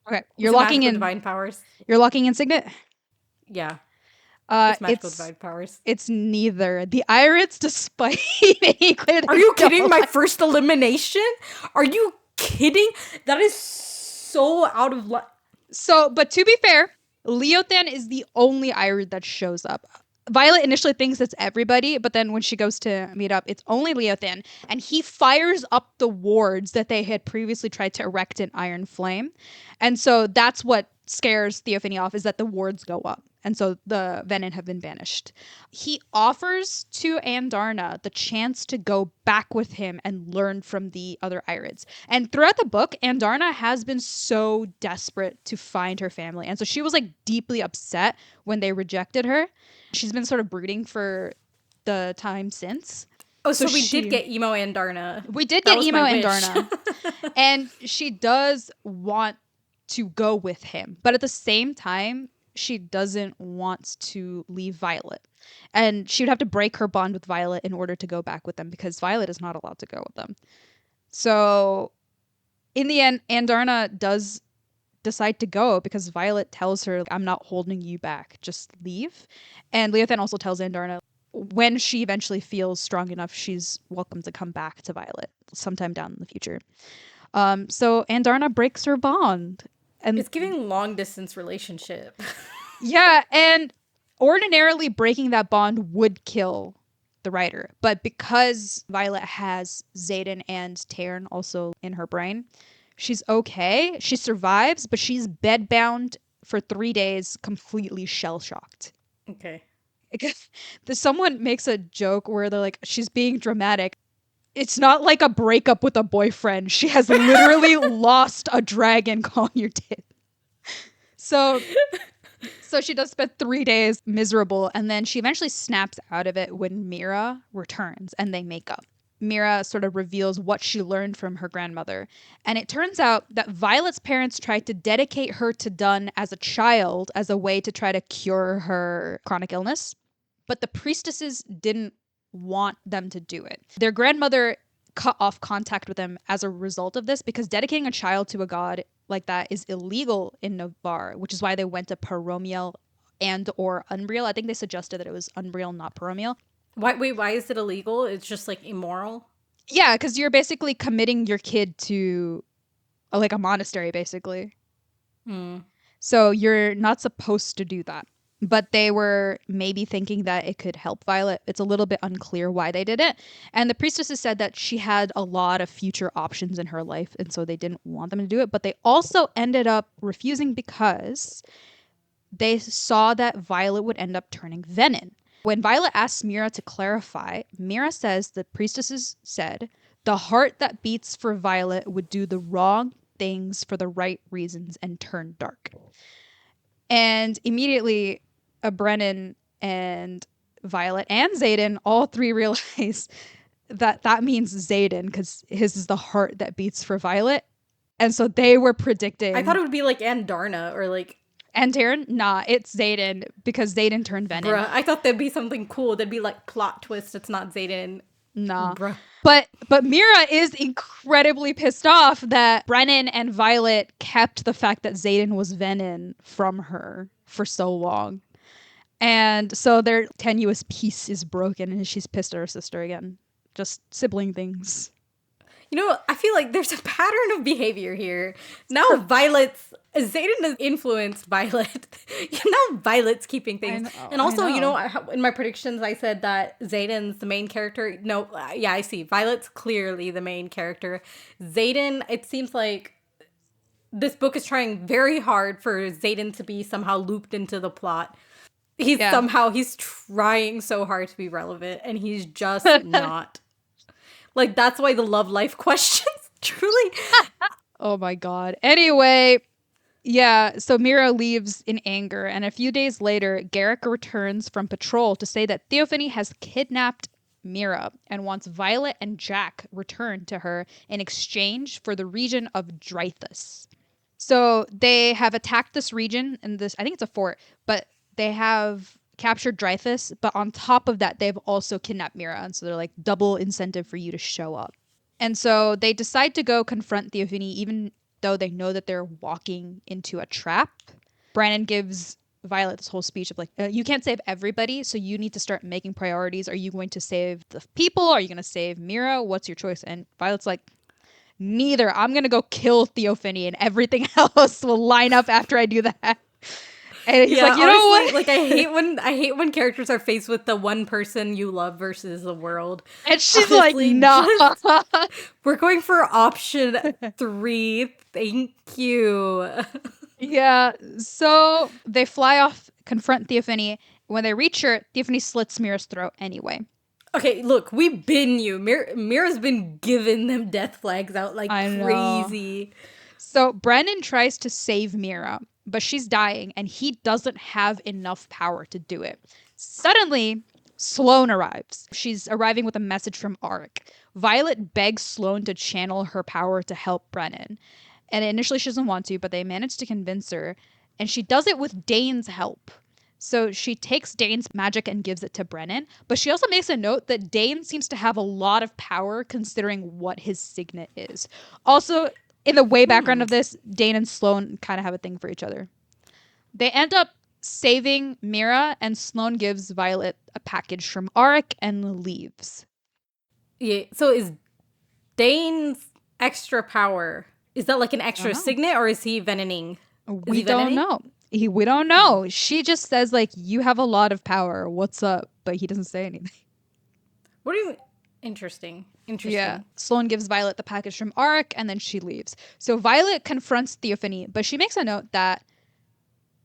S2: Okay, you're locking in
S1: divine powers.
S2: You're locking in signet?
S1: Yeah. It's magical divine powers.
S2: It's neither. The Irids, despite making clear...
S1: Are you kidding? My first elimination? Are you kidding? That is so out of line.
S2: So, but to be fair, Leothan is the only Irid that shows up. Violet initially thinks it's everybody, but then when she goes to meet up, it's only Leothan, and he fires up the wards that they had previously tried to erect in Iron Flame. And so that's what scares Theophany off, is that the wards go up. And so the Venin have been banished. He offers to Andarna the chance to go back with him and learn from the other Irids. And throughout the book, Andarna has been so desperate to find her family. And so she was like deeply upset when they rejected her. She's been sort of brooding for the time since.
S1: Oh, so we did get emo Andarna.
S2: We did get emo Andarna. And she does want to go with him. But at the same time, she doesn't want to leave Violet. And she would have to break her bond with Violet in order to go back with them, because Violet is not allowed to go with them. So in the end, Andarna does decide to go because Violet tells her, I'm not holding you back, just leave. And Leothan also tells Andarna when she eventually feels strong enough, she's welcome to come back to Violet sometime down in the future. So Andarna breaks her bond. And
S1: it's giving long distance relationship.
S2: Yeah, and ordinarily breaking that bond would kill the writer. But because Violet has Xaden and Tairn also in her brain, she's okay. She survives, but she's bedbound for 3 days, completely shell-shocked.
S1: Okay.
S2: Someone makes a joke where they're like, she's being dramatic. It's not like a breakup with a boyfriend. She has literally lost a dragon calling your tit. So she does spend 3 days miserable, and then she eventually snaps out of it when Mira returns and they make up. Mira sort of reveals what she learned from her grandmother. And it turns out that Violet's parents tried to dedicate her to Dun as a child as a way to try to cure her chronic illness. But the priestesses didn't want them to do it. Their grandmother cut off contact with them as a result of this, because dedicating a child to a god like that is illegal in Navarre, which is why they went to Paromiel and or Unbriel. I think they suggested that it was Unbriel, not Paromiel.
S1: Why is it illegal? It's just like immoral?
S2: Yeah, because you're basically committing your kid to like a monastery, basically. So you're not supposed to do that. But they were maybe thinking that it could help Violet. It's a little bit unclear why they did it. And the priestesses said that she had a lot of future options in her life, and so they didn't want them to do it. But they also ended up refusing because they saw that Violet would end up turning Venin. When Violet asks Mira to clarify, Mira says the priestesses said the heart that beats for Violet would do the wrong things for the right reasons and turn dark. And immediately, Brennan and Violet and Xaden, all three realize that means Xaden, because his is the heart that beats for Violet. And so they were predicting.
S1: I thought it would be like Andarna or like.
S2: Antaron? Nah, it's Xaden, because Xaden turned Venin.
S1: Bruh, I thought there'd be something cool. There'd be like plot twist. It's not Xaden.
S2: Nah.
S1: Bruh.
S2: But Mira is incredibly pissed off that Brennan and Violet kept the fact that Xaden was Venin from her for so long. And so their tenuous peace is broken, and she's pissed at her sister again. Just sibling things.
S1: You know, I feel like there's a pattern of behavior here. Now Xaden has influenced Violet. Now Violet's keeping things. And also, you know, in my predictions, I said that Xaden's the main character. No, yeah, I see. Violet's clearly the main character. Xaden, it seems like this book is trying very hard for Xaden to be somehow looped into the plot. He's trying so hard to be relevant, and he's just not. Like, that's why the love life questions truly.
S2: Oh my god. Anyway, yeah, so Mira leaves in anger, and a few days later, Garrick returns from patrol to say that Theophany has kidnapped Mira and wants Violet and Jack returned to her in exchange for the region of Dreythus. So they have attacked this region, and this, I think it's a fort, but they have captured Dreythus, but on top of that, they've also kidnapped Mira, and so they're like double incentive for you to show up. And so they decide to go confront Theophany, even though they know that they're walking into a trap. Brandon gives Violet this whole speech of like, you can't save everybody, so you need to start making priorities. Are you going to save the people? Are you going to save Mira? What's your choice? And Violet's like, neither. I'm going to go kill Theophany, and everything else will line up after I do that. And he's like, you know what?
S1: Like I hate when characters are faced with the one person you love versus the world.
S2: And she's like, no.
S1: We're going for option 3. Thank you.
S2: Yeah. So they fly off, confront Theophany. When they reach her, Theophany slits Mira's throat anyway.
S1: Okay, look, we bin you. Mira's been giving them death flags out like crazy.
S2: So Brennan tries to save Mira, but she's dying and he doesn't have enough power to do it. Suddenly, Sloane arrives. She's arriving with a message from Auric. Violet begs Sloane to channel her power to help Brennan. And initially she doesn't want to, but they manage to convince her. And she does it with Dain's help. So she takes Dain's magic and gives it to Brennan, but she also makes a note that Dain seems to have a lot of power considering what his signet is. Also, in the way background of this, Dain and Sloane kind of have a thing for each other. They end up saving Mira, and Sloane gives Violet a package from Auric and leaves.
S1: Yeah, so is Dain's extra power, is that like an extra signet, or is he venening?
S2: We don't know. We don't know. She just says, like, you have a lot of power. What's up? But he doesn't say anything.
S1: What do you... Interesting.
S2: Yeah. Sloane gives Violet the package from Auric, and then she leaves. So Violet confronts Theophany, but she makes a note that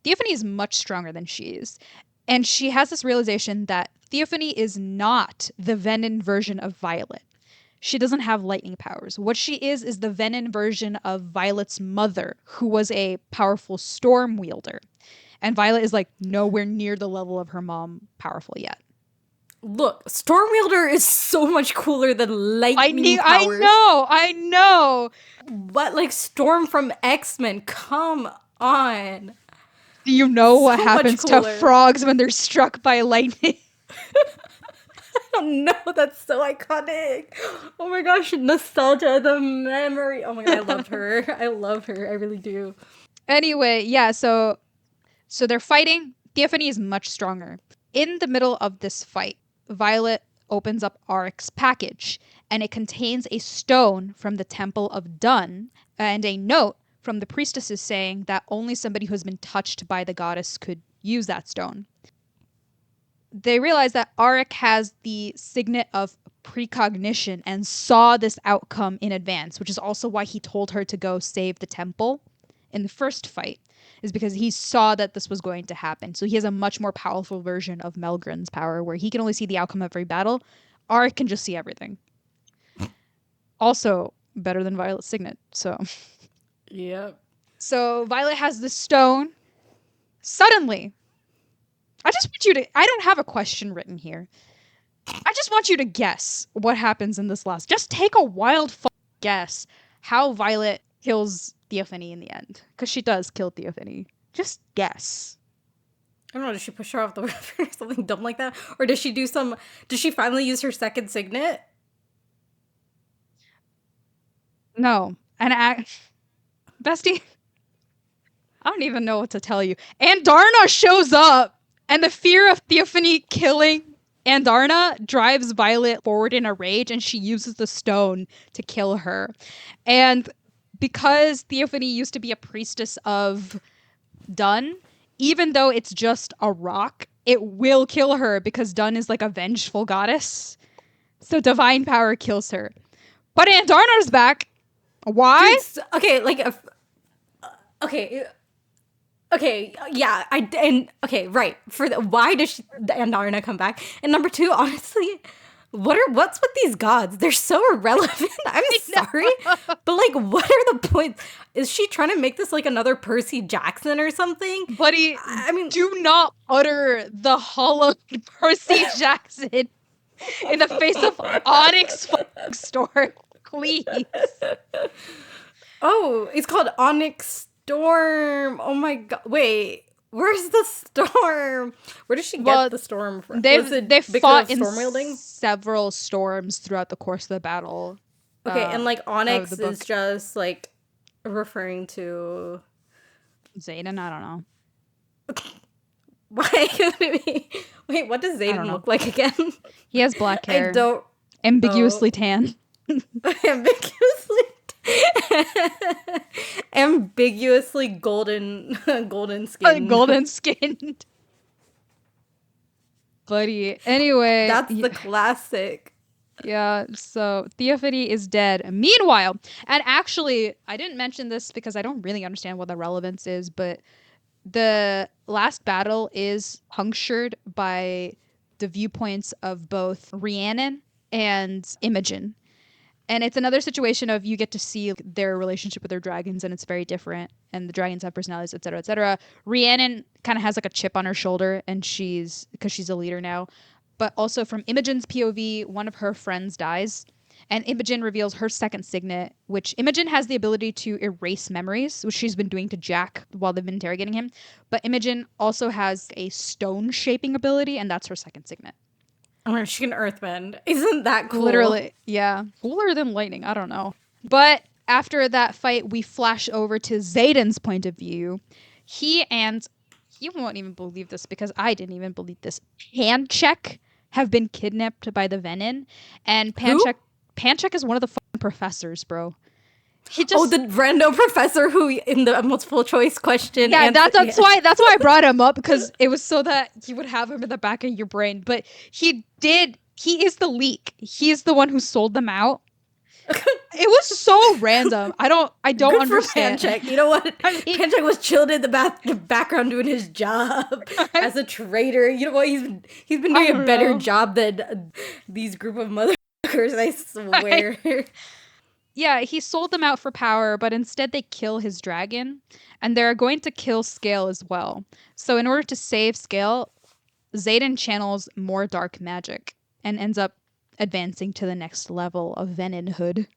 S2: Theophany is much stronger than she is. And she has this realization that Theophany is not the Venin version of Violet. She doesn't have lightning powers. What she is the Venin version of Violet's mother, who was a powerful storm wielder. And Violet is like nowhere near the level of her mom powerful yet.
S1: Look, storm wielder is so much cooler than lightning powers.
S2: I know.
S1: But like Storm from X-Men, come on.
S2: Do you know what happens to frogs when they're struck by lightning?
S1: Oh no, that's so iconic. Oh my gosh, nostalgia, the memory. Oh my god, I loved her. I love her. I really do.
S2: Anyway, yeah, so they're fighting. Theophany is much stronger. In the middle of this fight, Violet opens up Auric's package, and it contains a stone from the Temple of Dun and a note from the priestesses saying that only somebody who has been touched by the goddess could use that stone. They realize that Auric has the signet of precognition and saw this outcome in advance, which is also why he told her to go save the temple in the first fight, is because he saw that this was going to happen. So he has a much more powerful version of Melgren's power, where he can only see the outcome of every battle. Auric can just see everything. Also, better than Violet's signet, so...
S1: Yep.
S2: So Violet has the stone. Suddenly... I just want you to... I don't have a question written here. I just want you to guess what happens in this last... Just take a wild guess how Violet kills Theophany in the end. Because she does kill Theophany. Just guess.
S1: I don't know, does she push her off the river or something dumb like that? Or does she do some... Does she finally use her second signet?
S2: No. Bestie, I don't even know what to tell you. Andarna shows up! And the fear of Theophany killing Andarna drives Violet forward in a rage, and she uses the stone to kill her. And because Theophany used to be a priestess of Dun, even though it's just a rock, it will kill her because Dun is like a vengeful goddess. So divine power kills her. But Andarna's back. Why?
S1: Dude, okay, like... Okay, yeah, right. Why does Andarna come back? And number 2, honestly, what's with these gods? They're so irrelevant. I'm sorry, but like, what are the points? Is she trying to make this like another Percy Jackson or something?
S2: Buddy, I mean, do not utter the hollow Percy Jackson in the face of Onyx Storm, please.
S1: Oh, it's called Onyx Storm. Oh my god. Wait, where's the storm? Where does she get the storm from?
S2: They fought in several storms throughout the course of the battle.
S1: Okay, and like Onyx is just like referring to
S2: Xaden, I don't know.
S1: Why? Wait, what does Xaden look like again?
S2: He has black hair.
S1: I don't...
S2: Ambiguously tan.
S1: Ambiguously tan. Ambiguously golden skin.
S2: Golden skinned. Buddy. Anyway.
S1: That's the classic.
S2: Yeah, so Theophany is dead. Meanwhile, and actually, I didn't mention this because I don't really understand what the relevance is, but the last battle is punctured by the viewpoints of both Rhiannon and Imogen. And it's another situation of you get to see their relationship with their dragons, and it's very different. And the dragons have personalities, etc., etc. Rhiannon kind of has like a chip on her shoulder, and because she's a leader now. But also from Imogen's POV, one of her friends dies, and Imogen reveals her second signet, which Imogen has the ability to erase memories, which she's been doing to Jack while they've been interrogating him. But Imogen also has a stone shaping ability, and that's her second signet.
S1: Oh, she can earthbend. Isn't that cool?
S2: Literally, yeah. Cooler than lightning, I don't know. But after that fight, we flash over to Xaden's point of view. You won't even believe this because I didn't even believe this. Panchek have been kidnapped by the Venin, and Panchek is one of the fucking professors, bro.
S1: The random professor who in the multiple choice question.
S2: Yeah, that's why I brought him up, because it was so that you would have him in the back of your brain. But he is the leak. He is the one who sold them out. It was so random. I don't
S1: Good
S2: understand.
S1: For Panchek. You know what? Panchek was chilled in the background doing his job as a traitor. You know what? He's been doing a better job than these group of motherfuckers, I swear.
S2: Yeah, he sold them out for power, but instead they kill his dragon, and they're going to kill Scale as well. So in order to save Scale, Xaden channels more dark magic and ends up advancing to the next level of Veninhood.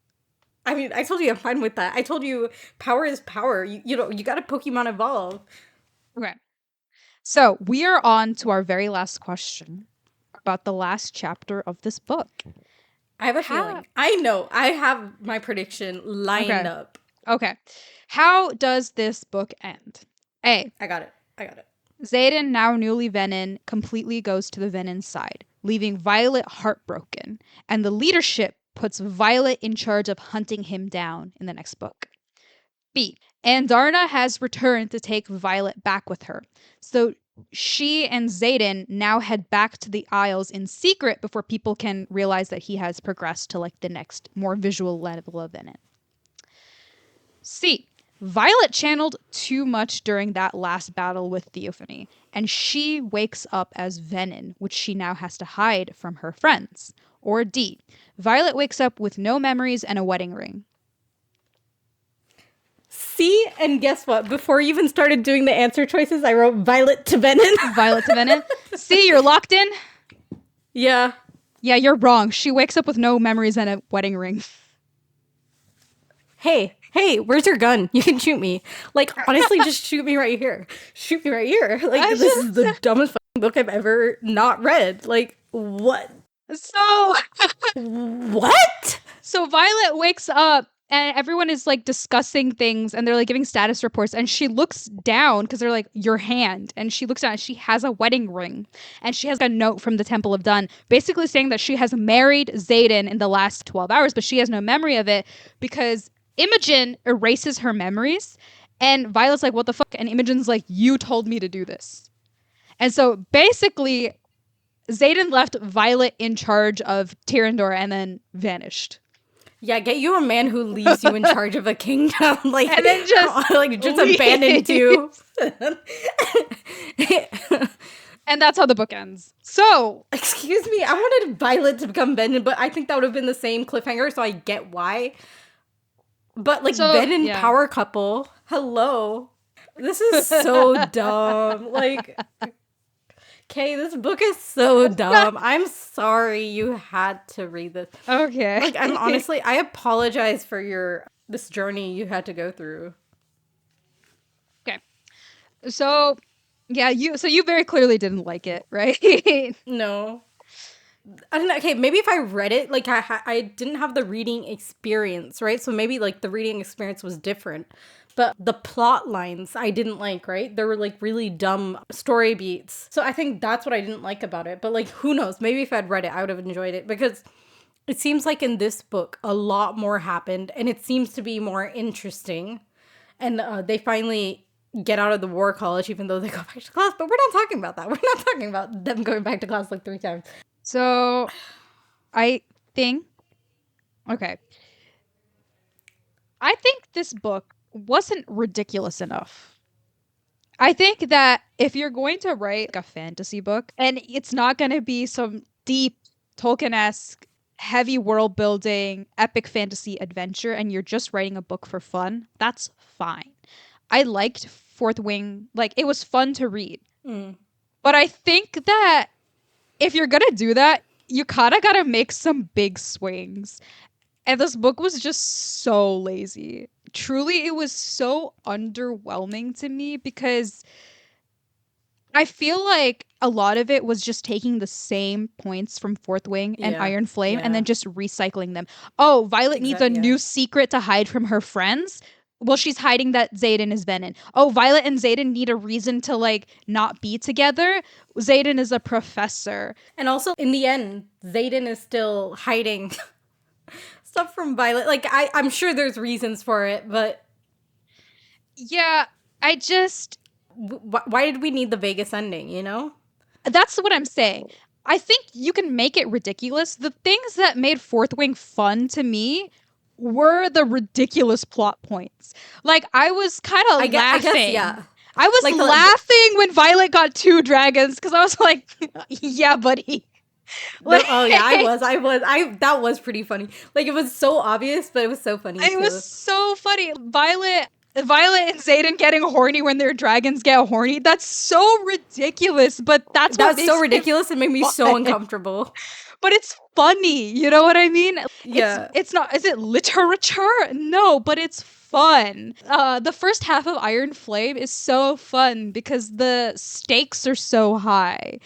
S1: I mean, I told you I'm fine with that. I told you power is power. You got a Pokemon evolve.
S2: Okay. So we are on to our very last question about the last chapter of this book.
S1: I have a feeling. I know. I have my prediction lined up.
S2: Okay. How does this book end? A.
S1: I got it.
S2: Xaden, now newly Venin, completely goes to the Venin side, leaving Violet heartbroken, and the leadership puts Violet in charge of hunting him down in the next book. B. Andarna has returned to take Violet back with her, so she and Xaden now head back to the Isles in secret before people can realize that he has progressed to like the next more visual level of Venin. C. Violet channeled too much during that last battle with Theophany, and she wakes up as Venin, which she now has to hide from her friends. Or D. Violet wakes up with no memories and a wedding ring.
S1: See, and guess what? Before you even started doing the answer choices, I wrote Violet to Venin.
S2: Violet to Venin. See, you're locked in?
S1: Yeah.
S2: Yeah, you're wrong. She wakes up with no memories and a wedding ring.
S1: Hey, where's your gun? You can shoot me. Like, honestly, just shoot me right here. Shoot me right here. Like, this is the dumbest fucking book I've ever not read. Like, what?
S2: So...
S1: What?
S2: So Violet wakes up, and everyone is like discussing things, and they're like giving status reports, and she looks down because they're like, your hand, and she looks down and she has a wedding ring, and she has a note from the Temple of Dun basically saying that she has married Xaden in the last 12 hours, but she has no memory of it because Imogen erases her memories, and Violet's like, what the fuck? And Imogen's like, you told me to do this. And so basically Xaden left Violet in charge of Tyrandor and then vanished.
S1: Yeah, get you a man who leaves you in charge of a kingdom, like,
S2: and then just
S1: abandoned you.
S2: And that's how the book ends. So,
S1: excuse me, I wanted Violet to become Venin, but I think that would have been the same cliffhanger, so I get why. But like, Venin power couple, hello, this is so dumb. Like, Kay, this book is so dumb. I'm sorry you had to read this.
S2: Okay.
S1: Like, I apologize for this journey you had to go through.
S2: Okay. So, yeah, you very clearly didn't like it, right?
S1: No. I don't know. Okay, maybe if I read it, like, I didn't have the reading experience, right? So maybe, like, the reading experience was different. But the plot lines I didn't like, right? There were like really dumb story beats. So I think that's what I didn't like about it. But like, who knows? Maybe if I'd read it, I would have enjoyed it. Because it seems like in this book, a lot more happened, and it seems to be more interesting. And they finally get out of the war college, even though they go back to class. But we're not talking about that. We're not talking about them going back to class like 3 times.
S2: So, I think, okay. I think this book wasn't ridiculous enough. I think that if you're going to write a fantasy book, and it's not going to be some deep Tolkien-esque heavy world building epic fantasy adventure, and you're just writing a book for fun, that's fine. I liked Fourth Wing. Like, it was fun to read. But I think that if you're gonna do that, you kind of gotta make some big swings. And this book was just so lazy. Truly, it was so underwhelming to me because I feel like a lot of it was just taking the same points from Fourth Wing and
S1: Yeah,
S2: Iron Flame and
S1: yeah.
S2: then just recycling them. Oh, Violet needs a
S1: Exact- yeah.
S2: new secret to hide from her friends. Well, she's hiding that Xaden is Venom. Oh, Violet and Xaden need a reason to, like, not be together. Xaden is a professor.
S1: And also, in the end, Xaden is still hiding stuff from Violet. Like, I'm sure there's reasons for it, but
S2: Yeah, I just...
S1: why did we need the Vegas ending, you know?
S2: That's what I'm saying. I think you can make it ridiculous. The things that made Fourth Wing fun to me were the ridiculous plot points. Like, I was kind of laughing.
S1: I guess, yeah.
S2: I was
S1: Like
S2: laughing when Violet got 2 dragons because I was like, yeah, buddy.
S1: Oh yeah, I was. That was pretty funny. Like, it was so obvious, but it was so funny.
S2: It was so funny. Violet and Xaden getting horny when their dragons get horny. That's so ridiculous, but that's
S1: so ridiculous. It made me so uncomfortable.
S2: But it's funny, you know what I mean?
S1: Yeah.
S2: It's not, is it literature? No, but it's fun. The first half of Iron Flame is so fun because the stakes are so high.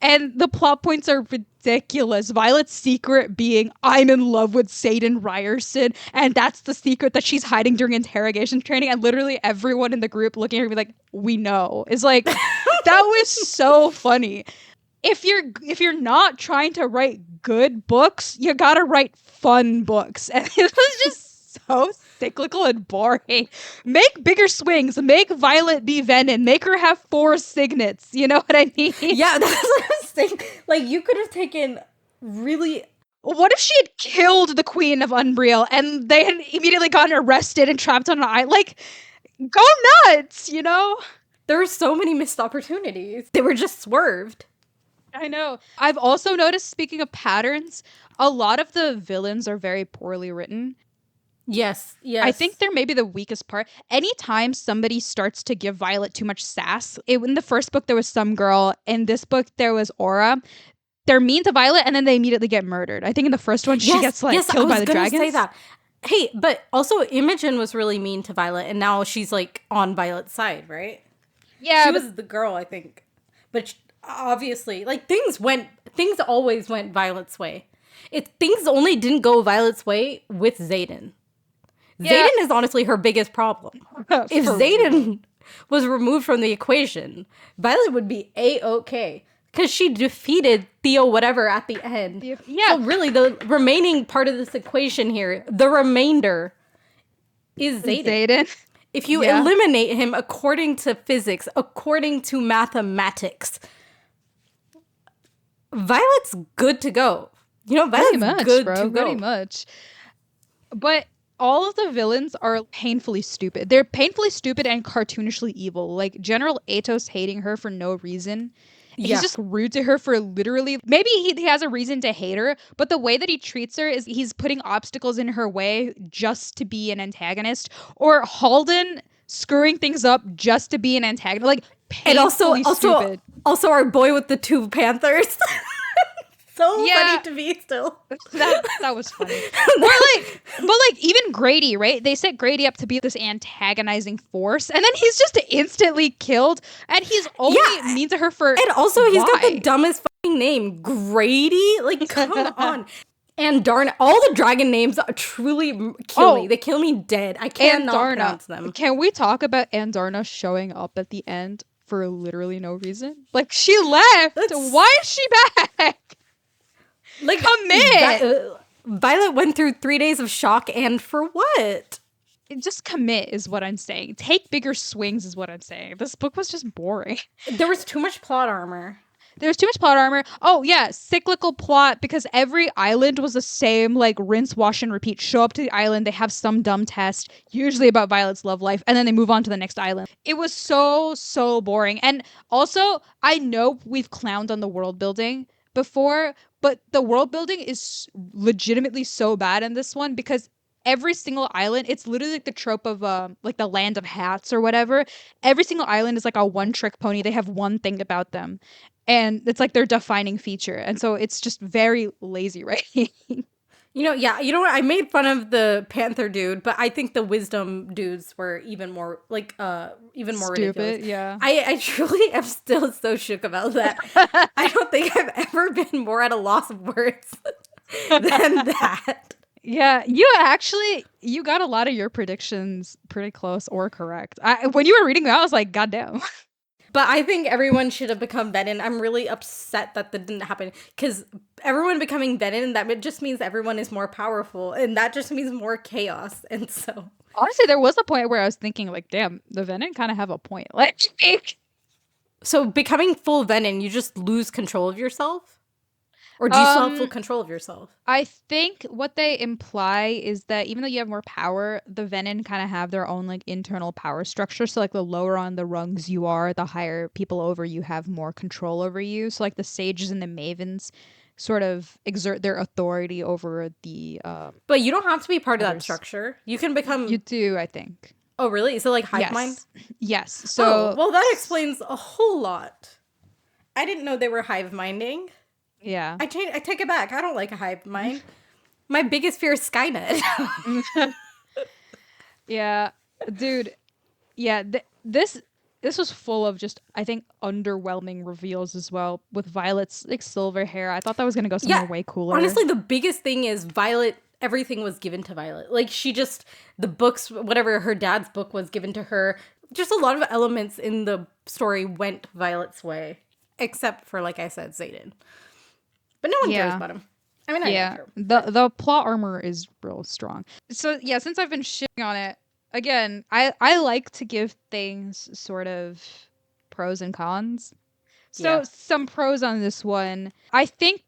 S2: And the plot points are ridiculous. Violet's secret being, I'm in love with Xaden Ryerson, and that's the secret that she's hiding during interrogation training. And literally everyone in the group looking at her like, we know. It's like, that was so funny. If you're not trying to write good books, you gotta write fun books. And it was just so cyclical and boring. Make bigger swings. Make Violet be Venom. Make her have 4 signets. You know what I mean?
S1: Yeah, that's what I was saying. Like, you could have taken really...
S2: What if she had killed the Queen of Unreal and they had immediately gotten arrested and trapped on an island? Like, go nuts, you know?
S1: There were so many missed opportunities. They were just swerved.
S2: I know. I've also noticed, speaking of patterns, a lot of the villains are very poorly written.
S1: Yes.
S2: I think they're maybe the weakest part. Anytime somebody starts to give Violet too much sass, in the first book there was some girl, in this book there was Aura. They're mean to Violet and then they immediately get murdered. I think in the first one she gets killed by the dragons. Say that.
S1: Hey, but also Imogen was really mean to Violet, and now she's like on Violet's side, right?
S2: Yeah,
S1: she was the girl, I think, but. Obviously, like, things always went Violet's way. Things only didn't go Violet's way with Xaden. Yeah. Xaden is honestly her biggest problem. If Xaden was removed from the equation, Violet would be A-okay. Because she defeated Theo whatever at the end.
S2: Yeah.
S1: So really, the remaining part of this equation here, the remainder, is Xaden. If you eliminate him according to physics, according to mathematics... Violet's good to go. You know, Violet's good to go.
S2: Pretty much. But all of the villains are painfully stupid. They're painfully stupid and cartoonishly evil. Like General Atos hating her for no reason. Yeah. He's just rude to her for literally... Maybe he has a reason to hate her, but the way that he treats her is he's putting obstacles in her way just to be an antagonist. Or Halden screwing things up just to be an antagonist. Like, painfully stupid.
S1: Also our boy with the 2 panthers. So funny to me still.
S2: That was funny. but even Grady, right? They set Grady up to be this antagonizing force, and then he's just instantly killed, and he's only mean to her for...
S1: And also he's got the dumbest fucking name, Grady. Like, come on. And darn, all the dragon names truly kill me. They kill me dead. I cannot pronounce them.
S2: Can we talk about Andarna showing up at the end for literally no reason? Like, she left. Why is she back?
S1: Like,
S2: commit.
S1: Violet went through 3 days of shock, and for what?
S2: Just commit is what I'm saying. Take bigger swings is what I'm saying. This book was just boring.
S1: There was too much plot armor.
S2: There's too much plot armor. Oh yeah, cyclical plot because every island was the same, like rinse, wash, and repeat. Show up to the island, they have some dumb test, usually about Violet's love life, and then they move on to the next island. It was so boring. And also, I know we've clowned on the world building before, but the world building is legitimately so bad in this one because every single island, it's literally like the trope of like the land of hats or whatever. Every single island is like a one trick pony. They have one thing about them and it's like their defining feature, and so it's just very lazy writing.
S1: Yeah, you know what? I made fun of the Panther dude, but I think the Wisdom dudes were even more even more
S2: Stupid,
S1: ridiculous.
S2: yeah.
S1: I truly am still so shook about that. I don't think I've ever been more at a loss of words than that.
S2: Yeah, you got a lot of your predictions pretty close or correct. When you were reading that, I was like, God damn.
S1: But I think everyone should have become Venom. I'm really upset that didn't happen because everyone becoming Venom, that just means everyone is more powerful, and that just means more chaos. And so,
S2: Honestly, there was a point where I was thinking, like, damn, the Venom kind of have a point. Like,
S1: so becoming full Venom, you just lose control of yourself, or do you still have full control of yourself?
S2: I think what they imply is that even though you have more power, the Venom kind of have their own like internal power structure. So like the lower on the rungs you are, the higher people over you have more control over you. So like the sages and the mavens sort of exert their authority over the
S1: But you don't have to be part of that
S2: others.
S1: structure. You can become.
S2: You do, I think.
S1: Oh, really? So like hive mind?
S2: Yes. So
S1: well, that explains a whole lot. I didn't know they were hive minding.
S2: Yeah.
S1: I take it back. I don't like a hive mind. My biggest fear is Skynet.
S2: Yeah, dude. Yeah, this was full of just, I think, underwhelming reveals as well with Violet's like silver hair. I thought that was gonna go somewhere way cooler.
S1: Honestly, the biggest thing is Violet. Everything was given to Violet. Like the books, whatever her dad's book was given to her. Just a lot of elements in the story went Violet's way, except for, like I said, Zayden. But no one cares about him. I mean, I don't care.
S2: The plot armor is real strong. So yeah, since I've been shitting on it, again, I like to give things sort of pros and cons. So some pros on this one. I think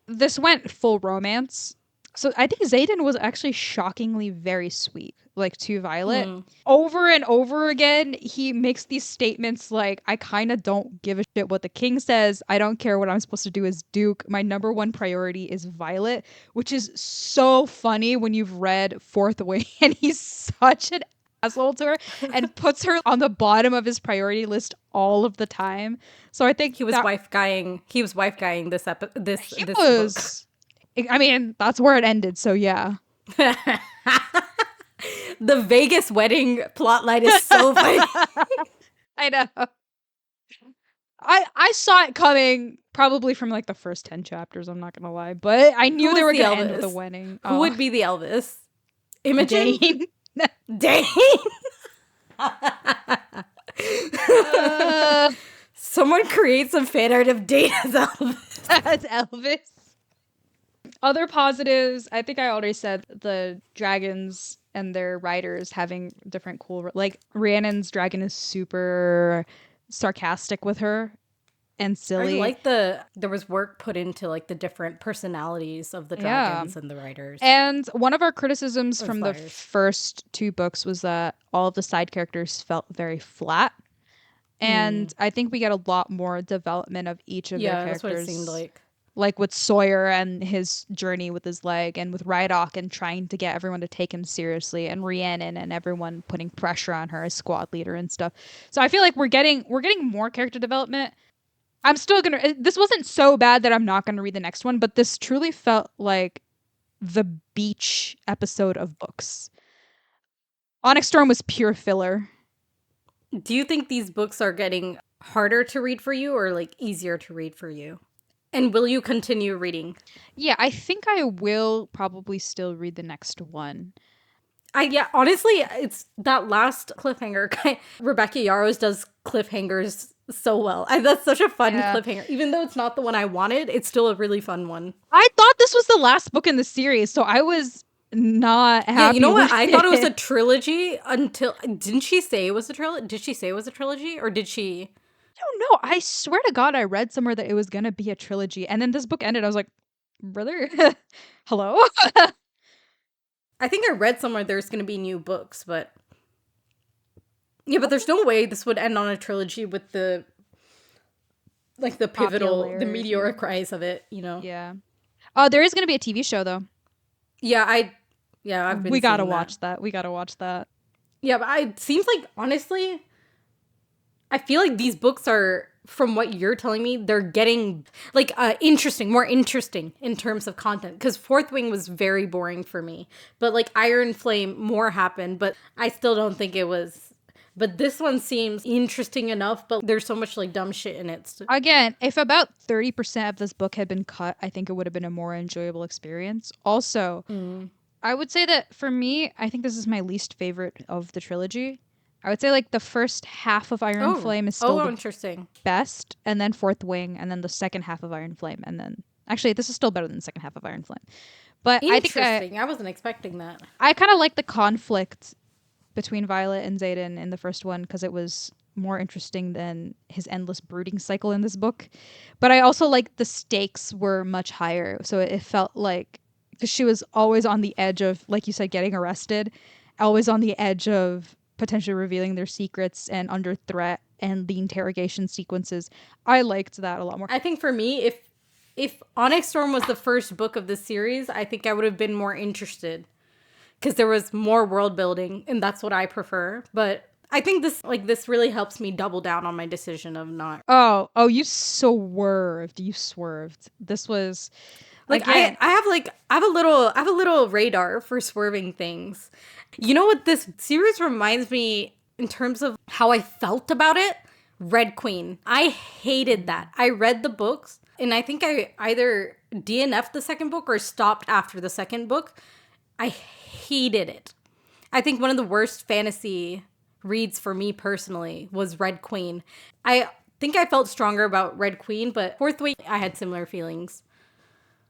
S2: this went full romance. So I think Zayden was actually shockingly very sweet, like to Violet. Over and over again, he makes these statements like, I kind of don't give a shit what the king says. I don't care what I'm supposed to do as Duke. My number one priority is Violet, which is so funny when you've read Fourth Wing and he's such an asshole to her and puts her on the bottom of his priority list all of the time. So I think
S1: he was wife guying this book.
S2: I mean, that's where it ended, so yeah.
S1: The Vegas wedding plotline is so funny.
S2: I know. I saw it coming probably from like the first 10 chapters, I'm not gonna lie, but I knew they were gonna end with a wedding.
S1: Who would be the Elvis? Imogen?
S2: Dain.
S1: Dain? Someone create some fan art of Dain as Elvis.
S2: As Elvis. Other positives, I think I already said the dragons and their riders having different cool, like Rhiannon's dragon is super sarcastic with her and silly.
S1: I like there was work put into like the different personalities of the dragons and the riders.
S2: And one of our criticisms from the first two books was that all of the side characters felt very flat. And I think we get a lot more development of each of their characters.
S1: Yeah, that's what it seemed like.
S2: Like with Sawyer and his journey with his leg, and with Rydok and trying to get everyone to take him seriously, and Rhiannon and everyone putting pressure on her as squad leader and stuff. So I feel like we're getting more character development. I'm still gonna. This wasn't so bad that I'm not gonna read the next one, but this truly felt like the beach episode of books. Onyx Storm was pure filler.
S1: Do you think these books are getting harder to read for you, or like easier to read for you? And will you continue reading?
S2: Yeah, I think I will probably still read the next one.
S1: Honestly, it's that last cliffhanger. Rebecca Yarros does cliffhangers so well. That's such a fun
S2: Yeah.
S1: cliffhanger. Even though it's not the one I wanted, it's still a really fun one.
S2: I thought this was the last book in the series, so I was not happy.
S1: Yeah, you know what?
S2: with
S1: I thought it was a trilogy until didn't she say it was a trilogy? Did she say it was a trilogy or did she?
S2: I don't know. I swear to God, I read somewhere that it was gonna be a trilogy, and then this book ended. I was like, brother, hello.
S1: I think I read somewhere there's going to be new books, but yeah, but there's no way this would end on a trilogy with the like the pivotal, the
S2: Popularity.
S1: meteoric rise of it, you know.
S2: Yeah. Oh, there is gonna be a TV show though.
S1: Yeah, I've been
S2: We gotta
S1: seeing
S2: watch that. We gotta watch that.
S1: Yeah, but it seems like honestly, I feel like these books are, from what you're telling me, they're getting like more interesting in terms of content. Because Fourth Wing was very boring for me, but like Iron Flame, more happened, but I still don't think it was. But this one seems interesting enough, but there's so much like dumb shit in it.
S2: Again, if about 30% of this book had been cut, I think it would have been a more enjoyable experience. Also, I would say that for me, I think this is my least favorite of the trilogy. I would say like the first half of Iron Flame is still the
S1: interesting.
S2: best, and then Fourth Wing, and then the second half of Iron Flame, and then actually this is still better than the second half of Iron Flame. But
S1: Interesting. I wasn't expecting that.
S2: I kind of like the conflict between Violet and Xaden in the first one because it was more interesting than his endless brooding cycle in this book. But I also like the stakes were much higher, so it felt like, because she was always on the edge of, like you said, getting arrested, always on the edge of potentially revealing their secrets and under threat, and the interrogation sequences. I liked that a lot more.
S1: I think for me, if Onyx Storm was the first book of this series, I think I would have been more interested because there was more world building, and that's what I prefer. But I think this really helps me double down on my decision of not.
S2: Oh, you swerved. You swerved. This was
S1: Like
S2: again,
S1: I have a little radar for swerving things. You know what this series reminds me in terms of how I felt about it? Red Queen. I hated that. I read the books and I think I either DNF'd the second book or stopped after the second book. I hated it. I think one of the worst fantasy reads for me personally was Red Queen. I think I felt stronger about Red Queen, but Fourth Wing, I had similar feelings.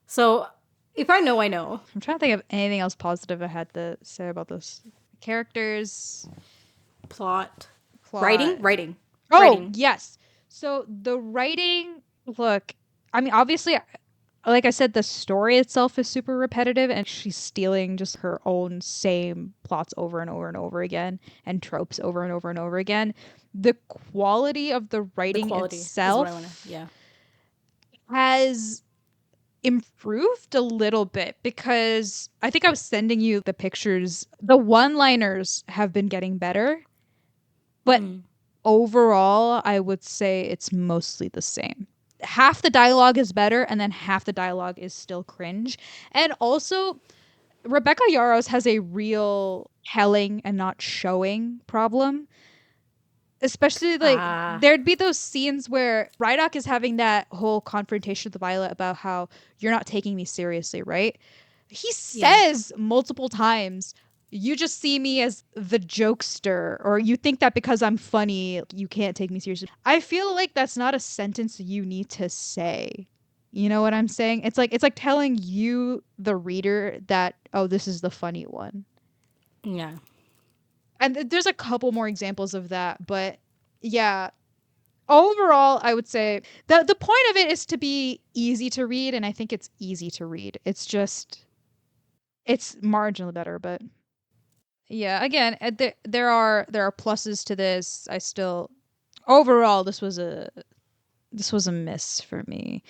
S1: So if I know, I know.
S2: I'm trying to think of anything else positive I had to say about this. Characters,
S1: Plot.
S2: plot.
S1: Writing.
S2: Oh,
S1: Writing.
S2: yes. So the writing, look, I mean, obviously, like I said, the story itself is super repetitive, and she's stealing just her own same plots over and over and over again, and tropes over and over and over again. The quality of the writing itself has improved a little bit, because I think I was sending you the pictures. The one-liners have been getting better, but overall, I would say it's mostly the same. Half the dialogue is better, and then half the dialogue is still cringe. And also, Rebecca Yarros has a real telling and not showing problem. Especially, like, there'd be those scenes where Rydok is having that whole confrontation with Violet about how you're not taking me seriously, right? He says multiple times, you just see me as the jokester, or you think that because I'm funny, you can't take me seriously. I feel like that's not a sentence you need to say. You know what I'm saying? It's like telling you, the reader, that, oh, this is the funny one.
S1: Yeah.
S2: And there's a couple more examples of that, but yeah. Overall, I would say the point of it is to be easy to read, and I think it's easy to read. It's just, it's marginally better, but yeah, again, there are pluses to this. I still, overall, this was a miss for me.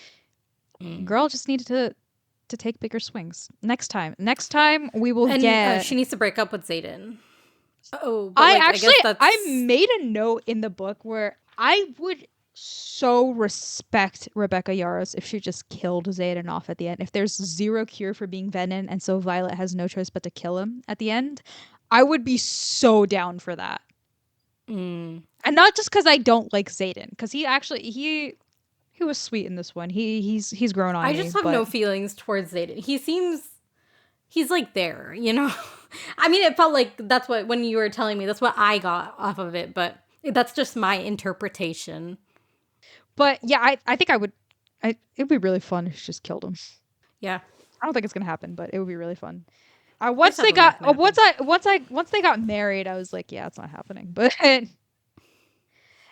S2: Girl just needed to take bigger swings. Next time we will get.
S1: She needs to break up with Xaden. Oh, but
S2: I made a note in the book where I would so respect Rebecca Yarros if she just killed Xaden off at the end. If there's zero cure for being Venom, and so Violet has no choice but to kill him at the end, I would be so down for that. And not just because I don't like Xaden, because he actually he was sweet in this one. He's grown on me.
S1: I just have no feelings towards Xaden. He's like there, you know? I mean, it felt like that's what, when you were telling me, that's what I got off of it, but that's just my interpretation.
S2: But yeah, I think it'd be really fun if she just killed him.
S1: Yeah.
S2: I don't think it's gonna happen, but it would be really fun.
S1: It's definitely not gonna happen.
S2: Once they got married, I was like, yeah, it's not happening. But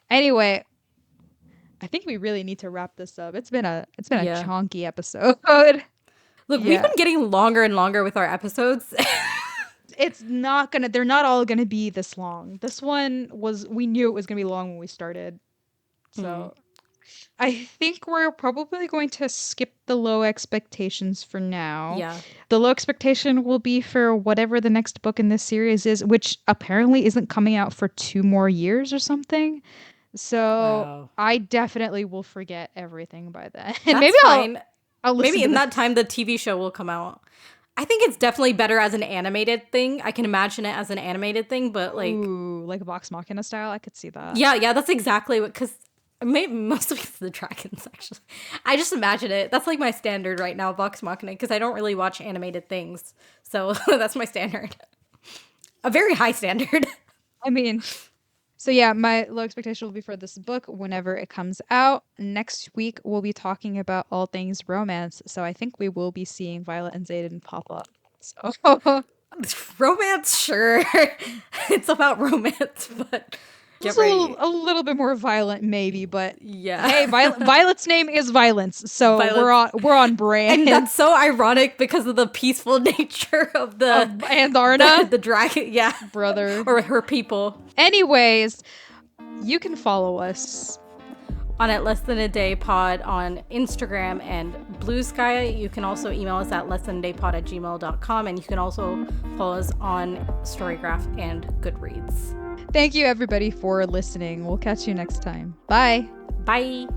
S2: anyway, I think we really need to wrap this up. It's been a
S1: Yeah.
S2: chonky episode.
S1: Look, we've
S2: Yeah.
S1: been getting longer and longer with our episodes.
S2: They're not all gonna be this long. This one we knew it was gonna be long when we started. So I think we're probably going to skip the low expectations for now.
S1: Yeah.
S2: The low expectation will be for whatever the next book in this series is, which apparently isn't coming out for 2 more years or something. So
S1: Wow.
S2: I definitely will forget everything by then.
S1: That's
S2: Maybe
S1: fine.
S2: I'll listen
S1: Maybe
S2: to
S1: in
S2: this.
S1: that time the TV show will come out. I think it's definitely better as an animated thing. I can imagine it as an animated thing, but like,
S2: Ooh, like Vox Machina style, I could see that.
S1: yeah, that's exactly what. Because mostly it's the dragons. Actually, I just imagine it. That's like my standard right now, Vox Machina, because I don't really watch animated things, so that's my standard. A very high standard.
S2: I mean, so yeah, my low expectation will be for this book whenever it comes out. Next week, we'll be talking about all things romance. So I think we will be seeing Violet and Xaden pop up. So
S1: Romance, sure. It's about romance, but get
S2: just
S1: ready.
S2: a little bit more violent, maybe. But
S1: Yeah.
S2: hey, Violet's name is Violence, so we're on brand.
S1: And that's so ironic because of the peaceful nature of the
S2: Andarna,
S1: the dragon, yeah,
S2: brother,
S1: or her people.
S2: Anyways, you can follow us
S1: On at Less Than a Day Pod on Instagram and Blue Sky. You can also email us at lessthanadaypod@gmail.com, and you can also follow us on Storygraph and Goodreads.
S2: Thank you everybody for listening. We'll catch you next time. Bye.
S1: Bye.